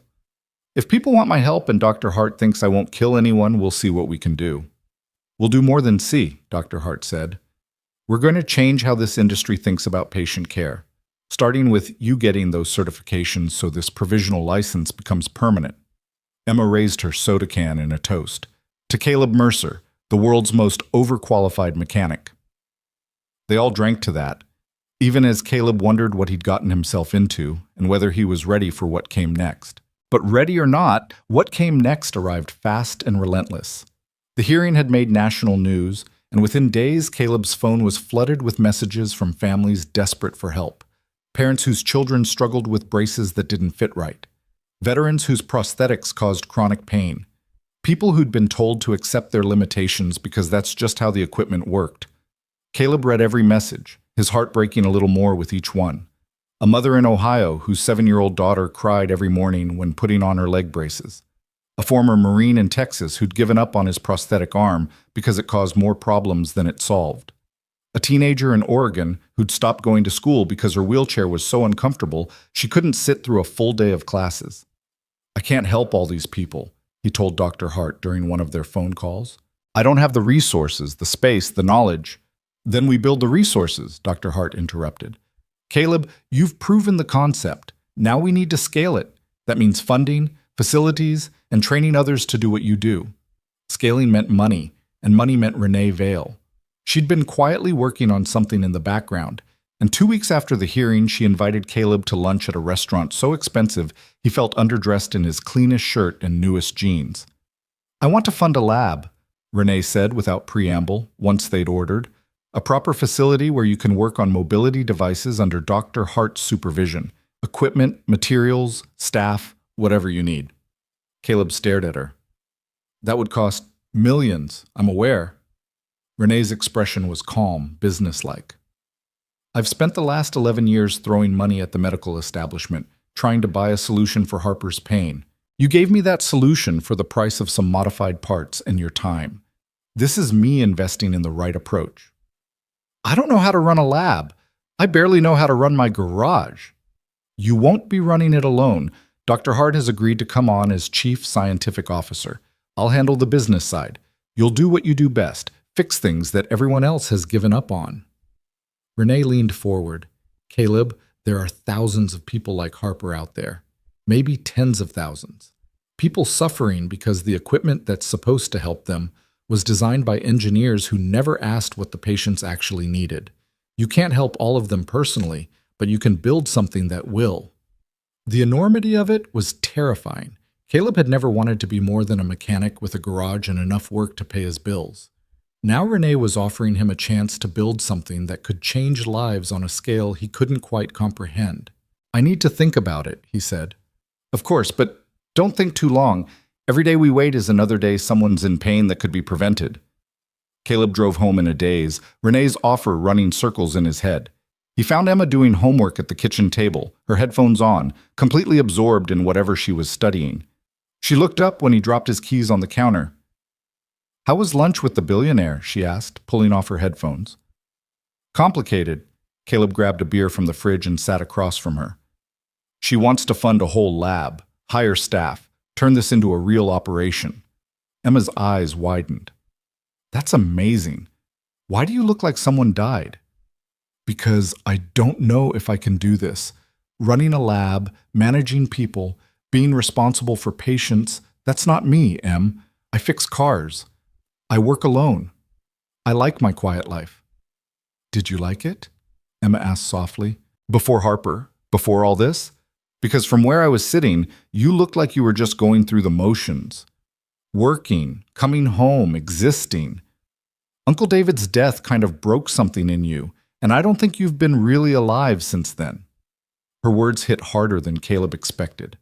If people want my help and Dr. Hart thinks I won't kill anyone, we'll see what we can do. We'll do more than see, Dr. Hart said. We're going to change how this industry thinks about patient care, starting with you getting those certifications so this provisional license becomes permanent. Emma raised her soda can in a toast. To Caleb Mercer, the world's most overqualified mechanic. They all drank to that, even as Caleb wondered what he'd gotten himself into and whether he was ready for what came next. But ready or not, what came next arrived fast and relentless. The hearing had made national news, and within days, Caleb's phone was flooded with messages from families desperate for help. Parents whose children struggled with braces that didn't fit right. Veterans whose prosthetics caused chronic pain. People who'd been told to accept their limitations because that's just how the equipment worked. Caleb read every message, his heart breaking a little more with each one. A mother in Ohio whose 7-year-old daughter cried every morning when putting on her leg braces. A former Marine in Texas who'd given up on his prosthetic arm because it caused more problems than it solved. A teenager in Oregon who'd stopped going to school because her wheelchair was so uncomfortable she couldn't sit through a full day of classes. I can't help all these people, he told Dr. Hart during one of their phone calls. I don't have the resources, the space, the knowledge. Then we build the resources, Dr. Hart interrupted. Caleb, you've proven the concept. Now we need to scale it. That means funding, facilities, and training others to do what you do. Scaling meant money, and money meant Renee Vale. She'd been quietly working on something in the background, and 2 weeks after the hearing, she invited Caleb to lunch at a restaurant so expensive he felt underdressed in his cleanest shirt and newest jeans. I want to fund a lab, Renee said without preamble, once they'd ordered. A proper facility where you can work on mobility devices under Dr. Hart's supervision. Equipment, materials, staff, whatever you need. Caleb stared at her. That would cost millions, I'm aware. Renee's expression was calm, businesslike. I've spent the last 11 years throwing money at the medical establishment, trying to buy a solution for Harper's pain. You gave me that solution for the price of some modified parts and your time. This is me investing in the right approach. I don't know how to run a lab. I barely know how to run my garage. You won't be running it alone. Dr. Hart has agreed to come on as Chief Scientific Officer. I'll handle the business side. You'll do what you do best, fix things that everyone else has given up on. Renee leaned forward. Caleb, there are thousands of people like Harper out there. Maybe tens of thousands. People suffering because the equipment that's supposed to help them was designed by engineers who never asked what the patients actually needed. You can't help all of them personally, but you can build something that will. The enormity of it was terrifying. Caleb had never wanted to be more than a mechanic with a garage and enough work to pay his bills. Now Renee was offering him a chance to build something that could change lives on a scale he couldn't quite comprehend. "I need to think about it," he said. "Of course, but don't think too long. Every day we wait is another day someone's in pain that could be prevented." Caleb drove home in a daze, Renee's offer running circles in his head. He found Emma doing homework at the kitchen table, her headphones on, completely absorbed in whatever she was studying. She looked up when he dropped his keys on the counter. "How was lunch with the billionaire?" she asked, pulling off her headphones. "Complicated." Caleb grabbed a beer from the fridge and sat across from her. "She wants to fund a whole lab, hire staff, turn this into a real operation." Emma's eyes widened. "That's amazing. Why do you look like someone died?" "Because I don't know if I can do this. Running a lab, managing people, being responsible for patients, that's not me, Em. I fix cars. I work alone. I like my quiet life." "Did you like it?" Emma asked softly. "Before Harper? Before all this? Because from where I was sitting, you looked like you were just going through the motions. Working, coming home, existing. Uncle David's death kind of broke something in you, and I don't think you've been really alive since then." Her words hit harder than Caleb expected.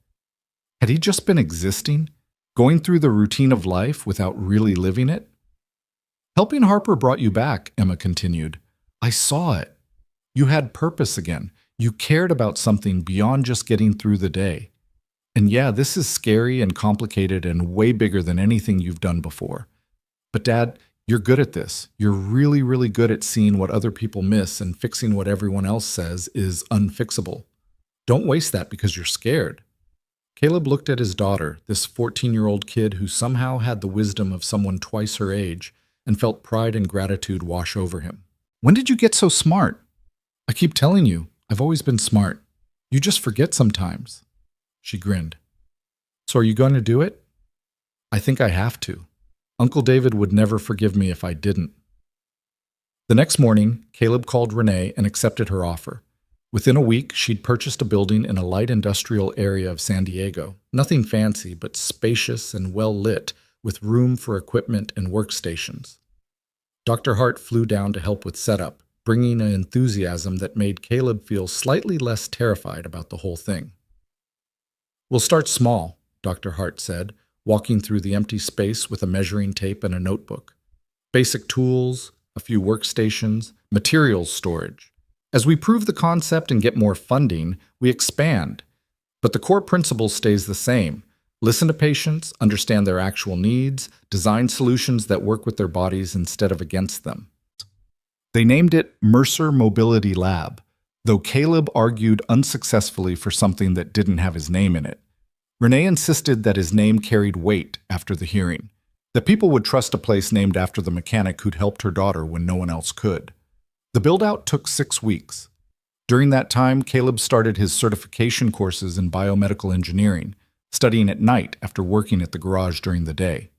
Had he just been existing, going through the routine of life without really living it? "Helping Harper brought you back," Emma continued. "I saw it. You had purpose again. You cared about something beyond just getting through the day. And yeah, this is scary and complicated and way bigger than anything you've done before. But Dad, you're good at this. You're really, really good at seeing what other people miss and fixing what everyone else says is unfixable. Don't waste that because you're scared." Caleb looked at his daughter, this 14-year-old kid who somehow had the wisdom of someone twice her age, and felt pride and gratitude wash over him. "When did you get so smart?" "I keep telling you, I've always been smart. You just forget sometimes." She grinned. "So are you going to do it?" "I think I have to. Uncle David would never forgive me if I didn't." The next morning, Caleb called Renee and accepted her offer. Within a week, she'd purchased a building in a light industrial area of San Diego. Nothing fancy, but spacious and well lit, with room for equipment and workstations. Dr. Hart flew down to help with setup, bringing an enthusiasm that made Caleb feel slightly less terrified about the whole thing. "We'll start small," Dr. Hart said, walking through the empty space with a measuring tape and a notebook. "Basic tools, a few workstations, materials storage. As we prove the concept and get more funding, we expand. But the core principle stays the same. Listen to patients, understand their actual needs, design solutions that work with their bodies instead of against them." They named it Mercer Mobility Lab, though Caleb argued unsuccessfully for something that didn't have his name in it. Renee insisted that his name carried weight after the hearing, that people would trust a place named after the mechanic who'd helped her daughter when no one else could. The build-out took 6 weeks. During that time, Caleb started his certification courses in biomedical engineering, studying at night after working at the garage during the day.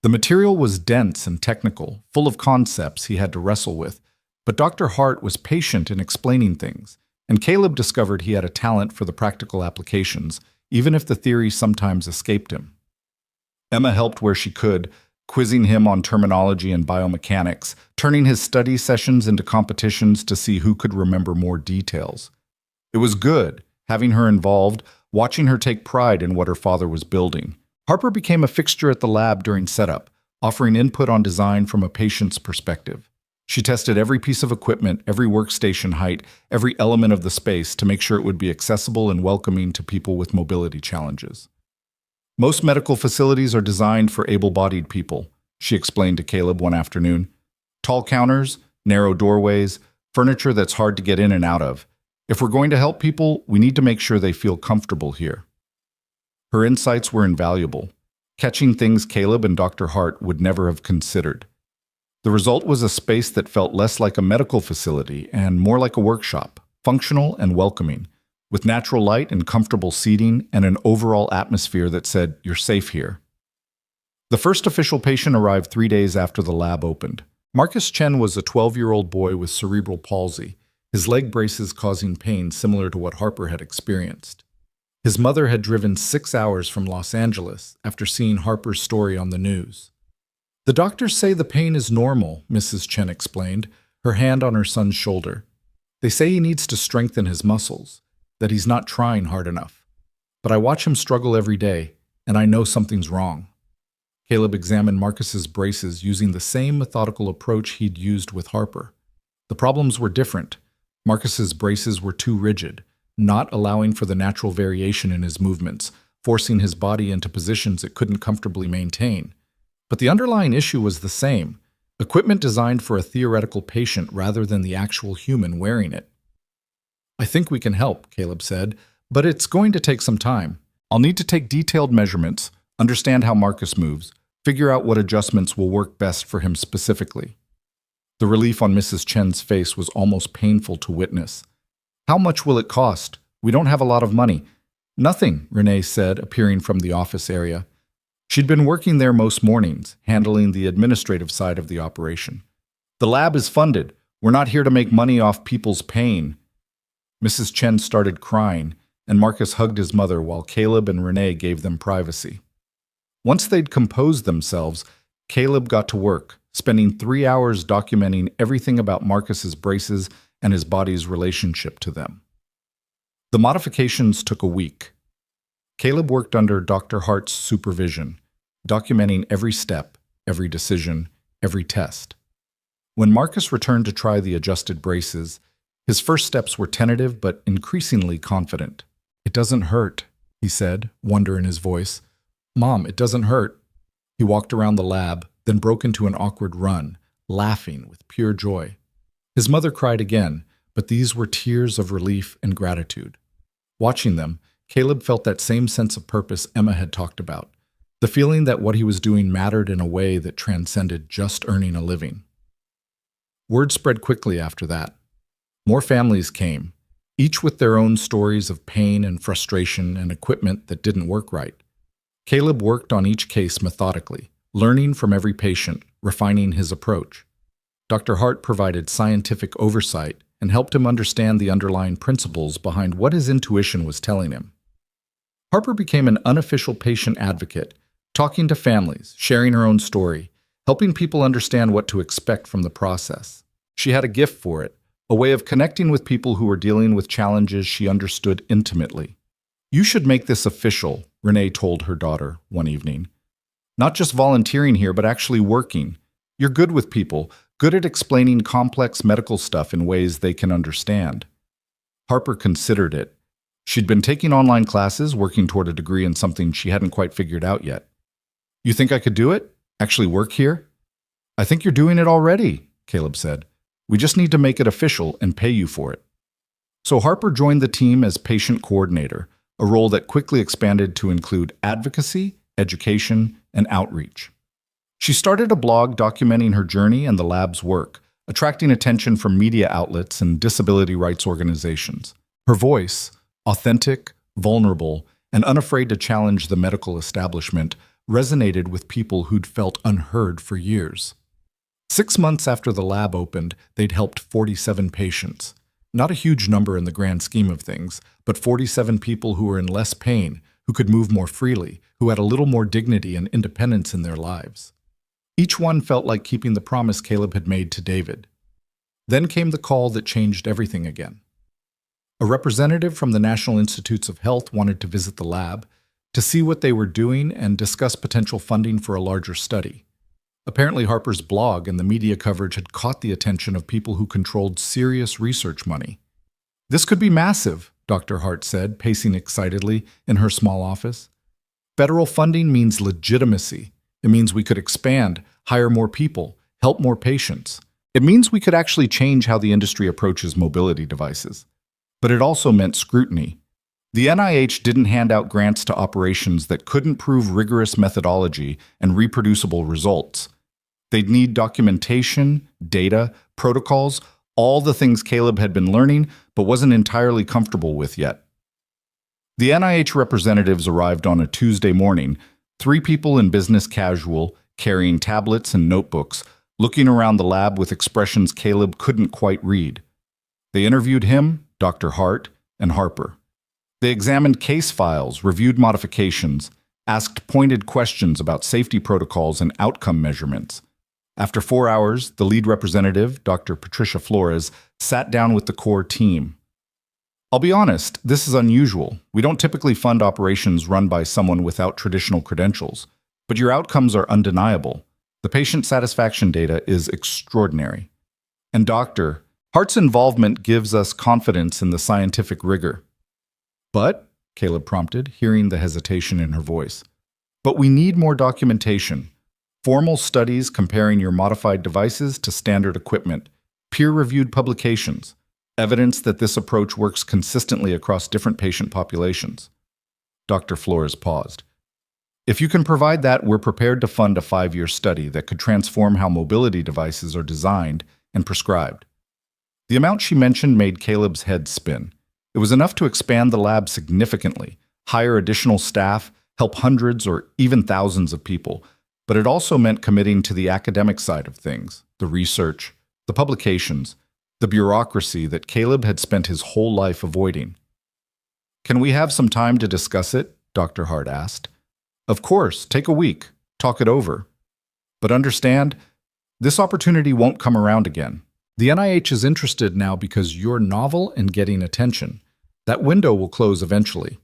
The material was dense and technical, full of concepts he had to wrestle with, but Dr. Hart was patient in explaining things, and Caleb discovered he had a talent for the practical applications, even if the theory sometimes escaped him. Emma helped where she could, quizzing him on terminology and biomechanics, turning his study sessions into competitions to see who could remember more details. It was good, having her involved, watching her take pride in what her father was building. Harper became a fixture at the lab during setup, offering input on design from a patient's perspective. She tested every piece of equipment, every workstation height, every element of the space to make sure it would be accessible and welcoming to people with mobility challenges. "Most medical facilities are designed for able-bodied people," she explained to Caleb one afternoon. "Tall counters, narrow doorways, furniture that's hard to get in and out of. If we're going to help people, we need to make sure they feel comfortable here." Her insights were invaluable, catching things Caleb and Dr. Hart would never have considered. The result was a space that felt less like a medical facility and more like a workshop, functional and welcoming, with natural light and comfortable seating and an overall atmosphere that said, "You're safe here." The first official patient arrived 3 days after the lab opened. Marcus Chen was a 12-year-old boy with cerebral palsy, his leg braces causing pain similar to what Harper had experienced. His mother had driven 6 hours from Los Angeles after seeing Harper's story on the news. "The doctors say the pain is normal," Mrs. Chen explained, her hand on her son's shoulder. "They say he needs to strengthen his muscles, that he's not trying hard enough. But I watch him struggle every day, and I know something's wrong." Caleb examined Marcus's braces using the same methodical approach he'd used with Harper. The problems were different. Marcus's braces were too rigid, not allowing for the natural variation in his movements, forcing his body into positions it couldn't comfortably maintain. But the underlying issue was the same: equipment designed for a theoretical patient rather than the actual human wearing it. "I think we can help," Caleb said, "but it's going to take some time. I'll need to take detailed measurements, understand how Marcus moves, figure out what adjustments will work best for him specifically." The relief on Mrs. Chen's face was almost painful to witness. "How much will it cost? We don't have a lot of money." "Nothing," Renee said, appearing from the office area. She'd been working there most mornings, handling the administrative side of the operation. "The lab is funded. We're not here to make money off people's pain." Mrs. Chen started crying, and Marcus hugged his mother while Caleb and Renee gave them privacy. Once they'd composed themselves, Caleb got to work, spending 3 hours documenting everything about Marcus's braces and his body's relationship to them. The modifications took a week. Caleb worked under Dr. Hart's supervision, documenting every step, every decision, every test. When Marcus returned to try the adjusted braces, his first steps were tentative but increasingly confident. "It doesn't hurt," he said, wonder in his voice. "Mom, it doesn't hurt." He walked around the lab, then broke into an awkward run, laughing with pure joy. His mother cried again, but these were tears of relief and gratitude. Watching them, Caleb felt that same sense of purpose Emma had talked about, the feeling that what he was doing mattered in a way that transcended just earning a living. Word spread quickly after that. More families came, each with their own stories of pain and frustration and equipment that didn't work right. Caleb worked on each case methodically, learning from every patient, refining his approach. Dr. Hart provided scientific oversight and helped him understand the underlying principles behind what his intuition was telling him. Harper became an unofficial patient advocate, talking to families, sharing her own story, helping people understand what to expect from the process. She had a gift for it, a way of connecting with people who were dealing with challenges she understood intimately. "You should make this official," Renee told her daughter one evening. "Not just volunteering here, but actually working. You're good with people, good at explaining complex medical stuff in ways they can understand." Harper considered it. She'd been taking online classes, working toward a degree in something she hadn't quite figured out yet. "You think I could do it? Actually work here?" "I think you're doing it already," Caleb said. "We just need to make it official and pay you for it." So Harper joined the team as patient coordinator, a role that quickly expanded to include advocacy, education, and outreach. She started a blog documenting her journey and the lab's work, attracting attention from media outlets and disability rights organizations. Her voice, authentic, vulnerable, and unafraid to challenge the medical establishment, resonated with people who'd felt unheard for years. 6 months after the lab opened, they'd helped 47 patients. Not a huge number in the grand scheme of things, but 47 people who were in less pain, who could move more freely, who had a little more dignity and independence in their lives. Each one felt like keeping the promise Caleb had made to David. Then came the call that changed everything again. A representative from the National Institutes of Health wanted to visit the lab, to see what they were doing and discuss potential funding for a larger study. Apparently Harper's blog and the media coverage had caught the attention of people who controlled serious research money. "This could be massive," Dr. Hart said, pacing excitedly in her small office. "Federal funding means legitimacy. It means we could expand, hire more people, help more patients. It means we could actually change how the industry approaches mobility devices. But it also meant scrutiny. The NIH didn't hand out grants to operations that couldn't prove rigorous methodology and reproducible results. They'd need documentation, data, protocols, all the things Caleb had been learning but wasn't entirely comfortable with yet. The NIH representatives arrived on a Tuesday morning, 3 people in business casual, carrying tablets and notebooks, looking around the lab with expressions Caleb couldn't quite read. They interviewed him, Dr. Hart, and Harper. They examined case files, reviewed modifications, asked pointed questions about safety protocols and outcome measurements. After 4 hours, the lead representative, Dr. Patricia Flores, sat down with the core team. I'll be honest, this is unusual. We don't typically fund operations run by someone without traditional credentials, but your outcomes are undeniable. The patient satisfaction data is extraordinary. And Dr. Hart's involvement gives us confidence in the scientific rigor. But, Caleb prompted, hearing the hesitation in her voice, but we need more documentation. Formal studies comparing your modified devices to standard equipment, peer-reviewed publications, evidence that this approach works consistently across different patient populations. Dr. Flores paused. If you can provide that, we're prepared to fund a 5-year study that could transform how mobility devices are designed and prescribed. The amount she mentioned made Caleb's head spin. It was enough to expand the lab significantly, hire additional staff, help hundreds or even thousands of people, but it also meant committing to the academic side of things, the research, the publications, the bureaucracy that Caleb had spent his whole life avoiding. Can we have some time to discuss it? Dr. Hart asked. Of course, take a week, talk it over. But understand, this opportunity won't come around again. The NIH is interested now because you're novel and getting attention. That window will close eventually.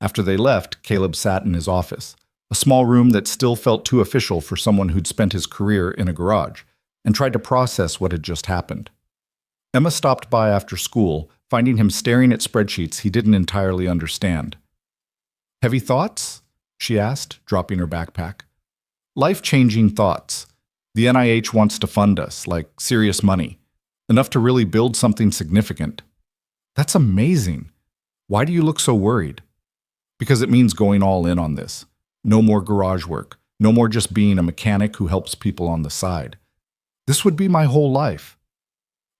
After they left, Caleb sat in his office, a small room that still felt too official for someone who'd spent his career in a garage, and tried to process what had just happened. Emma stopped by after school, finding him staring at spreadsheets he didn't entirely understand. Heavy thoughts? She asked, dropping her backpack. Life-changing thoughts. The NIH wants to fund us, like serious money, enough to really build something significant. That's amazing. Why do you look so worried? Because it means going all in on this. No more garage work. No more just being a mechanic who helps people on the side. This would be my whole life.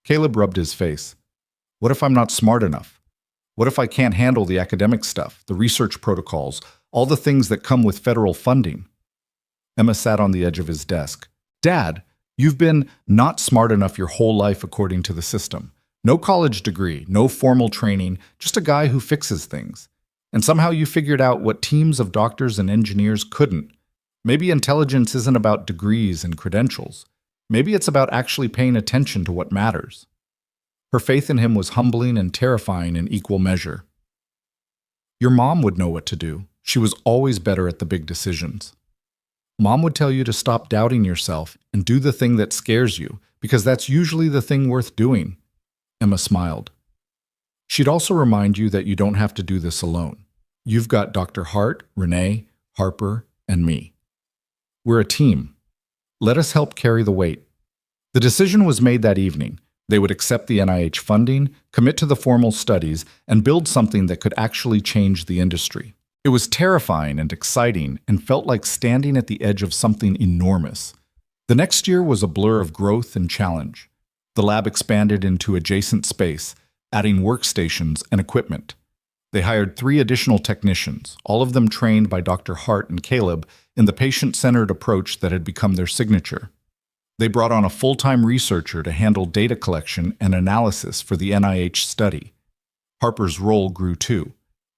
Caleb rubbed his face. What if I'm not smart enough? What if I can't handle the academic stuff, the research protocols, all the things that come with federal funding? Emma sat on the edge of his desk. Dad, you've been not smart enough your whole life according to the system. No college degree, no formal training, just a guy who fixes things. And somehow you figured out what teams of doctors and engineers couldn't. Maybe intelligence isn't about degrees and credentials. Maybe it's about actually paying attention to what matters. Her faith in him was humbling and terrifying in equal measure. Your mom would know what to do. She was always better at the big decisions. Mom would tell you to stop doubting yourself and do the thing that scares you, because that's usually the thing worth doing. Emma smiled. She'd also remind you that you don't have to do this alone. You've got Dr. Hart, Renee, Harper, and me. We're a team. Let us help carry the weight. The decision was made that evening. They would accept the NIH funding, commit to the formal studies, and build something that could actually change the industry. It was terrifying and exciting and felt like standing at the edge of something enormous. The next year was a blur of growth and challenge. The lab expanded into adjacent space, adding workstations and equipment. They hired 3 additional technicians, all of them trained by Dr. Hart and Caleb in the patient-centered approach that had become their signature. They brought on a full-time researcher to handle data collection and analysis for the NIH study. Harper's role grew too.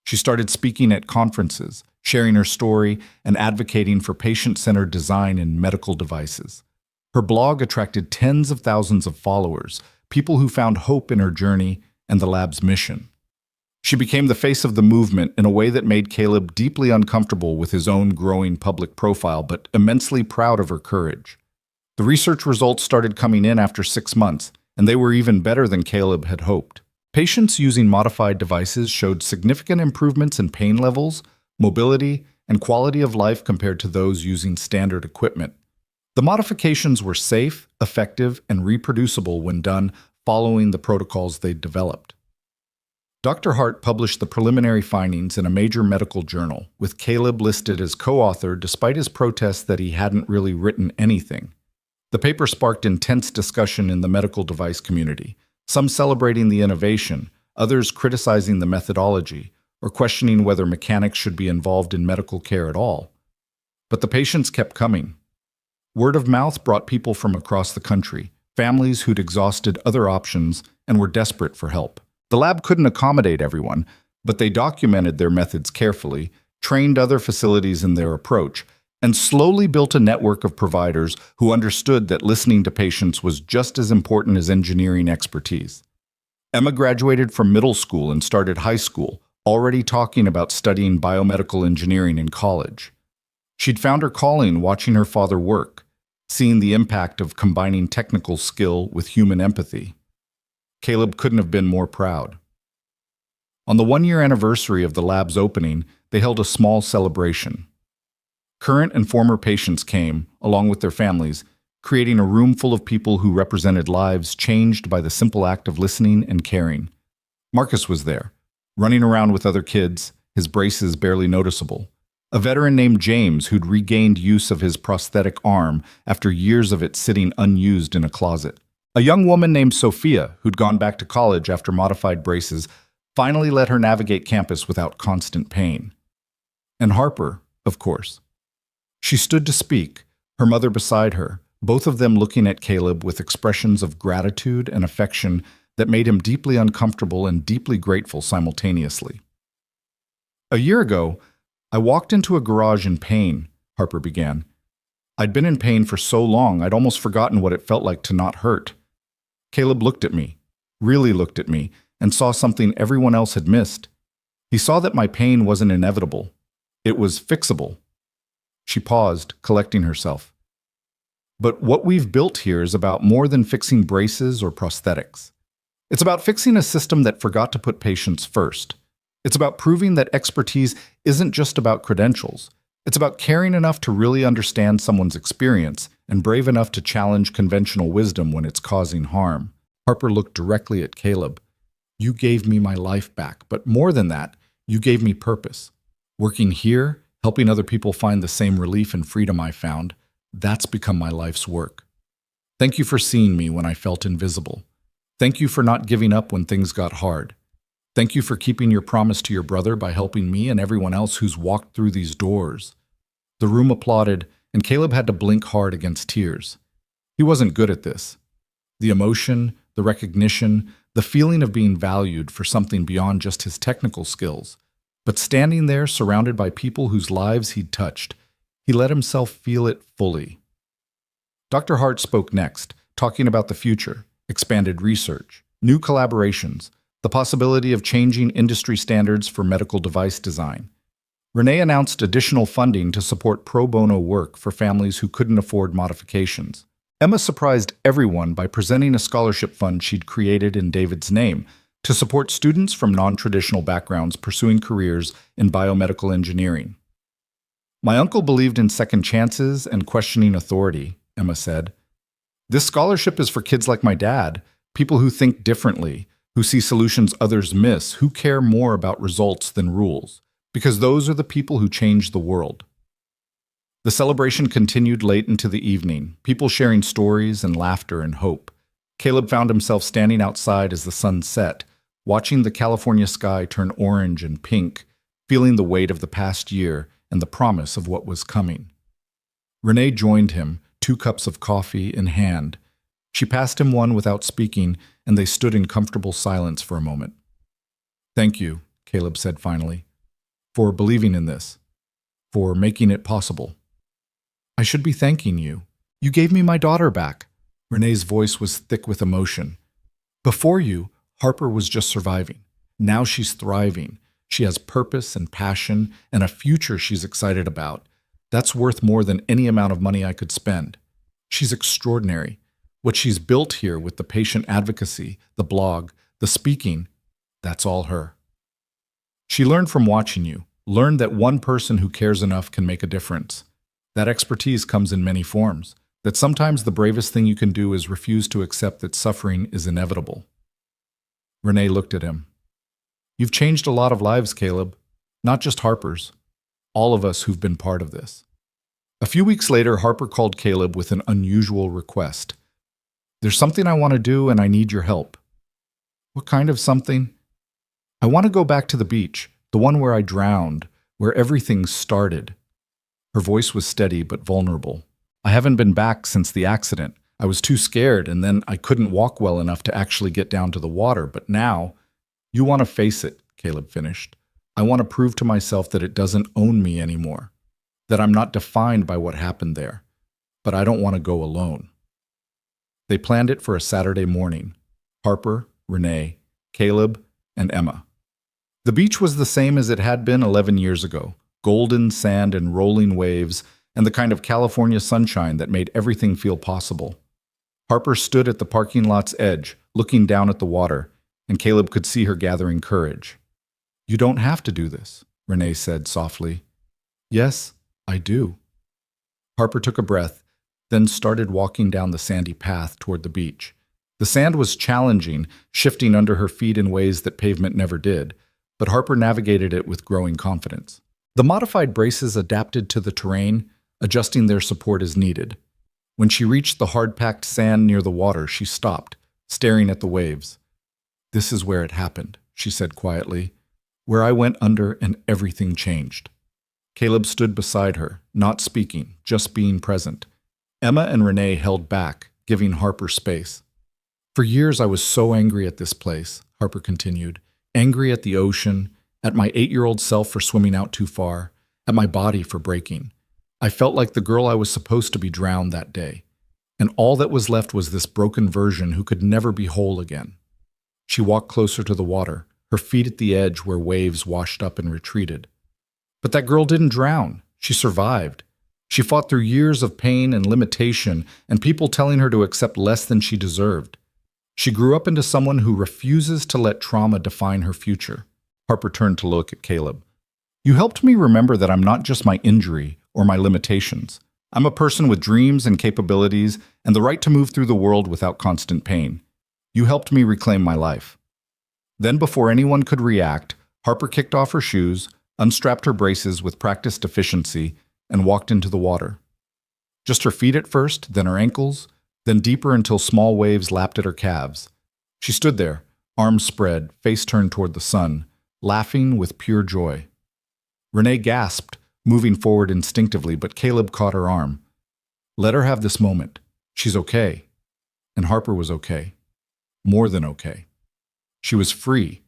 She started speaking at conferences, sharing her story, and advocating for patient-centered design in medical devices. Her blog attracted tens of thousands of followers, people who found hope in her journey and the lab's mission. She became the face of the movement in a way that made Caleb deeply uncomfortable with his own growing public profile, but immensely proud of her courage. The research results started coming in after 6 months, and they were even better than Caleb had hoped. Patients using modified devices showed significant improvements in pain levels, mobility, and quality of life compared to those using standard equipment. The modifications were safe, effective, and reproducible when done following the protocols they'd developed. Dr. Hart published the preliminary findings in a major medical journal, with Caleb listed as co-author despite his protests that he hadn't really written anything. The paper sparked intense discussion in the medical device community, some celebrating the innovation, others criticizing the methodology, or questioning whether mechanics should be involved in medical care at all. But the patients kept coming. Word of mouth brought people from across the country, families who'd exhausted other options and were desperate for help. The lab couldn't accommodate everyone, But they documented their methods carefully, trained other facilities in their approach, and slowly built a network of providers who understood that listening to patients was just as important as engineering expertise. Emma graduated from middle school and started high school, already talking about studying biomedical engineering in college. She'd found her calling watching her father work, seeing the impact of combining technical skill with human empathy. Caleb couldn't have been more proud. On the one-year anniversary of the lab's opening, they held a small celebration. Current and former patients came, along with their families, creating a room full of people who represented lives changed by the simple act of listening and caring. Marcus was there, running around with other kids, his braces barely noticeable. A veteran named James who'd regained use of his prosthetic arm after years of it sitting unused in a closet. A young woman named Sophia, who'd gone back to college after modified braces, finally let her navigate campus without constant pain. And Harper, of course. She stood to speak, her mother beside her, both of them looking at Caleb with expressions of gratitude and affection that made him deeply uncomfortable and deeply grateful simultaneously. A year ago, I walked into a garage in pain, Harper began. I'd been in pain for so long I'd almost forgotten what it felt like to not hurt. Caleb looked at me, really looked at me, and saw something everyone else had missed. He saw that my pain wasn't inevitable. It was fixable. She paused, collecting herself. But what we've built here is about more than fixing braces or prosthetics. It's about fixing a system that forgot to put patients first. It's about proving that expertise isn't just about credentials. It's about caring enough to really understand someone's experience and brave enough to challenge conventional wisdom when it's causing harm. Harper looked directly at Caleb. You gave me my life back, but more than that, you gave me purpose. Working here, helping other people find the same relief and freedom I found, that's become my life's work. Thank you for seeing me when I felt invisible. Thank you for not giving up when things got hard. Thank you for keeping your promise to your brother by helping me and everyone else who's walked through these doors. The room applauded, and Caleb had to blink hard against tears. He wasn't good at this. The emotion, the recognition, the feeling of being valued for something beyond just his technical skills. But standing there surrounded by people whose lives he'd touched, he let himself feel it fully. Dr. Hart spoke next, talking about the future, expanded research, new collaborations, the possibility of changing industry standards for medical device design. Renee announced additional funding to support pro bono work for families who couldn't afford modifications. Emma surprised everyone by presenting a scholarship fund she'd created in David's name to support students from non-traditional backgrounds pursuing careers in biomedical engineering. My uncle believed in second chances and questioning authority, Emma said. This scholarship is for kids like my dad, people who think differently, who see solutions others miss, who care more about results than rules, because those are the people who change the world. The celebration continued late into the evening, people sharing stories and laughter and hope. Caleb found himself standing outside as the sun set, watching the California sky turn orange and pink, feeling the weight of the past year and the promise of what was coming. Renee joined him, 2 cups of coffee in hand. She passed him one without speaking, and they stood in comfortable silence for a moment. Thank you, Caleb said finally, for believing in this, for making it possible. I should be thanking you. You gave me my daughter back. Renee's voice was thick with emotion. Before you, Harper was just surviving. Now she's thriving. She has purpose and passion and a future she's excited about. That's worth more than any amount of money I could spend. She's extraordinary. What she's built here with the patient advocacy, the blog, the speaking, that's all her. She learned from watching you, learned that one person who cares enough can make a difference. That expertise comes in many forms, that sometimes the bravest thing you can do is refuse to accept that suffering is inevitable. Renee looked at him. You've changed a lot of lives, Caleb, not just Harper's, all of us who've been part of this. A few weeks later, Harper called Caleb with an unusual request. There's something I want to do and I need your help. What kind of something? I want to go back to the beach, the one where I drowned, where everything started. Her voice was steady but vulnerable. I haven't been back since the accident. I was too scared and then I couldn't walk well enough to actually get down to the water, but now, you want to face it, Caleb finished. I want to prove to myself that it doesn't own me anymore, that I'm not defined by what happened there, but I don't want to go alone. They planned it for a Saturday morning. Harper, Renee, Caleb, and Emma. The beach was the same as it had been 11 years ago. Golden sand and rolling waves, and the kind of California sunshine that made everything feel possible. Harper stood at the parking lot's edge, looking down at the water, and Caleb could see her gathering courage. "You don't have to do this," Renee said softly. "Yes, I do." Harper took a breath, then started walking down the sandy path toward the beach. The sand was challenging, shifting under her feet in ways that pavement never did, but Harper navigated it with growing confidence. The modified braces adapted to the terrain, adjusting their support as needed. When she reached the hard-packed sand near the water, she stopped, staring at the waves. "This is where it happened," she said quietly, "where I went under and everything changed." Caleb stood beside her, not speaking, just being present. Emma and Renee held back, giving Harper space. "For years I was so angry at this place," Harper continued. "Angry at the ocean, at my 8-year-old self for swimming out too far, at my body for breaking. I felt like the girl I was supposed to be drowned that day. And all that was left was this broken version who could never be whole again." She walked closer to the water, her feet at the edge where waves washed up and retreated. "But that girl didn't drown. She survived. She fought through years of pain and limitation and people telling her to accept less than she deserved. She grew up into someone who refuses to let trauma define her future." Harper turned to look at Caleb. "You helped me remember that I'm not just my injury or my limitations. I'm a person with dreams and capabilities and the right to move through the world without constant pain. You helped me reclaim my life." Then, before anyone could react, Harper kicked off her shoes, unstrapped her braces with practiced efficiency, and walked into the water. Just her feet at first, then her ankles, then deeper until small waves lapped at her calves. She stood there, arms spread, face turned toward the sun, laughing with pure joy. Renee gasped, moving forward instinctively, but Caleb caught her arm. "Let her have this moment. She's okay." And Harper was okay. More than okay. She was free,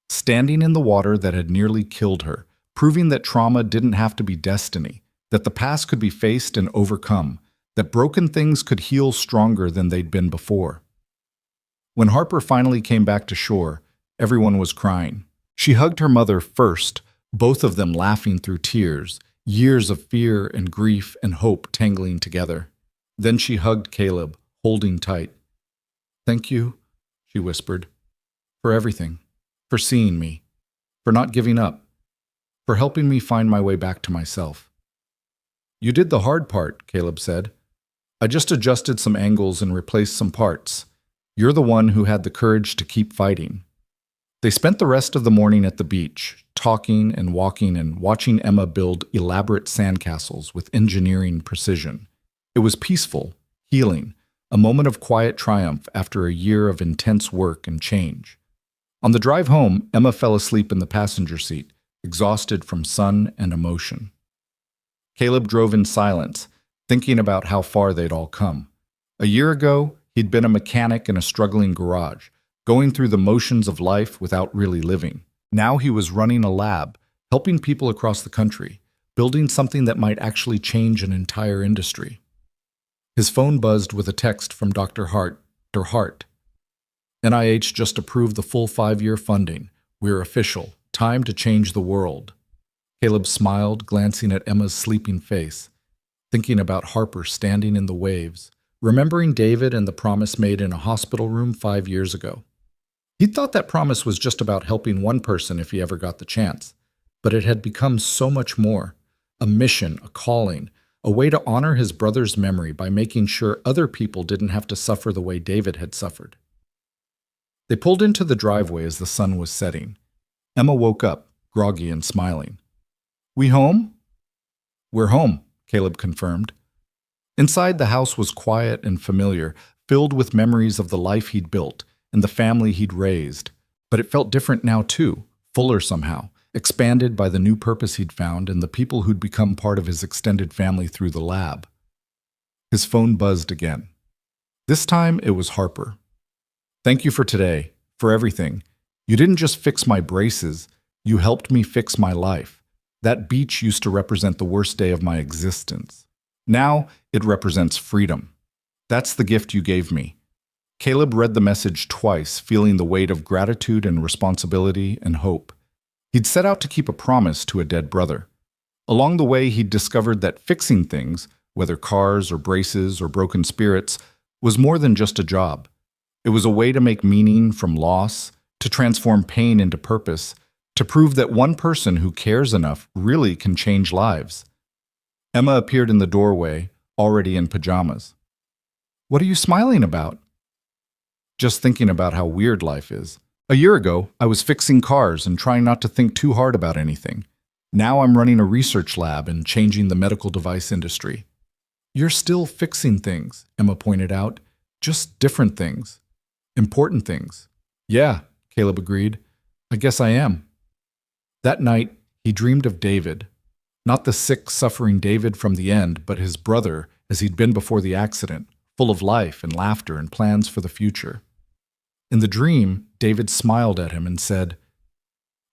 standing in the water that had nearly killed her, proving that trauma didn't have to be destiny, that the past could be faced and overcome, that broken things could heal stronger than they'd been before. When Harper finally came back to shore, everyone was crying. She hugged her mother first, both of them laughing through tears, years of fear and grief and hope tangling together. Then she hugged Caleb, holding tight. "Thank you," she whispered, "for everything, for seeing me, for not giving up, for helping me find my way back to myself." "You did the hard part," Caleb said. "I just adjusted some angles and replaced some parts. You're the one who had the courage to keep fighting." They spent the rest of the morning at the beach, talking and walking and watching Emma build elaborate sandcastles with engineering precision. It was peaceful, healing, a moment of quiet triumph after a year of intense work and change. On the drive home, Emma fell asleep in the passenger seat, exhausted from sun and emotion. Caleb drove in silence, thinking about how far they'd all come. A year ago, he'd been a mechanic in a struggling garage, going through the motions of life without really living. Now he was running a lab, helping people across the country, building something that might actually change an entire industry. His phone buzzed with a text from Dr. Hart. "Dr. Hart, NIH just approved the full 5-year funding. We're official. Time to change the world." Caleb smiled, glancing at Emma's sleeping face, thinking about Harper standing in the waves, remembering David and the promise made in a hospital room 5 years ago. He thought that promise was just about helping one person if he ever got the chance, but it had become so much more, a mission, a calling, a way to honor his brother's memory by making sure other people didn't have to suffer the way David had suffered. They pulled into the driveway as the sun was setting. Emma woke up, groggy and smiling. "We home?" "We're home," Caleb confirmed. Inside, the house was quiet and familiar, filled with memories of the life he'd built and the family he'd raised. But it felt different now too, fuller somehow, expanded by the new purpose he'd found and the people who'd become part of his extended family through the lab. His phone buzzed again. This time it was Harper. "Thank you for today, for everything. You didn't just fix my braces, You helped me fix my life. That beach used to represent the worst day of my existence. Now it represents freedom. That's the gift you gave me." Caleb read the message twice, feeling the weight of gratitude and responsibility and hope. He'd set out to keep a promise to a dead brother. Along the way, he'd discovered that fixing things, whether cars or braces or broken spirits, was more than just a job. It was a way to make meaning from loss, to transform pain into purpose, to prove that one person who cares enough really can change lives. Emma appeared in the doorway, already in pajamas. "What are you smiling about?" "Just thinking about how weird life is. A year ago, I was fixing cars and trying not to think too hard about anything. Now I'm running a research lab and changing the medical device industry." "You're still fixing things," Emma pointed out. "Just different things. Important things." "Yeah," Caleb agreed. "I guess I am." That night, he dreamed of David. Not the sick, suffering David from the end, but his brother as he'd been before the accident, full of life and laughter and plans for the future. In the dream, David smiled at him and said,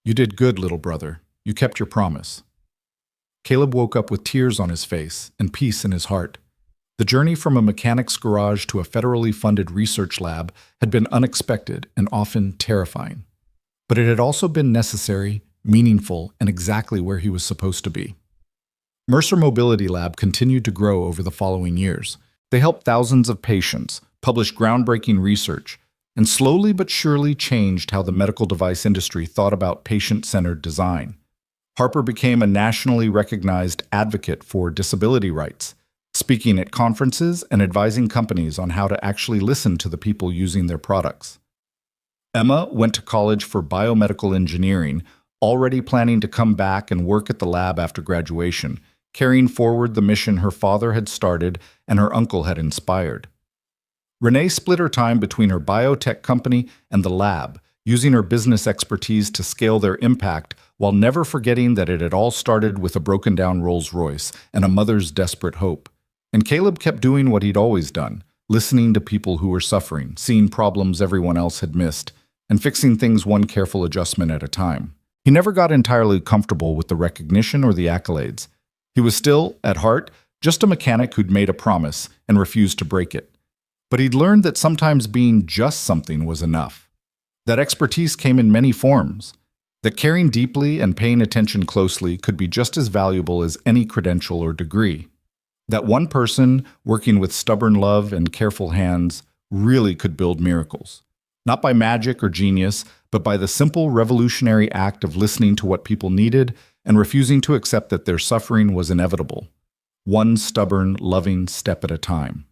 "You did good, little brother. You kept your promise." Caleb woke up with tears on his face and peace in his heart. The journey from a mechanic's garage to a federally funded research lab had been unexpected and often terrifying. But it had also been necessary, meaningful, and exactly where he was supposed to be. Mercer Mobility Lab continued to grow over the following years. They helped thousands of patients, published groundbreaking research, and slowly but surely changed how the medical device industry thought about patient-centered design. Harper became a nationally recognized advocate for disability rights, speaking at conferences and advising companies on how to actually listen to the people using their products. Emma went to college for biomedical engineering, already planning to come back and work at the lab after graduation, carrying forward the mission her father had started and her uncle had inspired. Renee split her time between her biotech company and the lab, using her business expertise to scale their impact while never forgetting that it had all started with a broken-down Rolls-Royce and a mother's desperate hope. And Caleb kept doing what he'd always done, listening to people who were suffering, seeing problems everyone else had missed, and fixing things one careful adjustment at a time. He never got entirely comfortable with the recognition or the accolades. He was still, at heart, just a mechanic who'd made a promise and refused to break it. But he'd learned that sometimes being just something was enough. That expertise came in many forms. That caring deeply and paying attention closely could be just as valuable as any credential or degree. That one person, working with stubborn love and careful hands, really could build miracles. Not by magic or genius, but by the simple revolutionary act of listening to what people needed and refusing to accept that their suffering was inevitable. One stubborn, loving step at a time.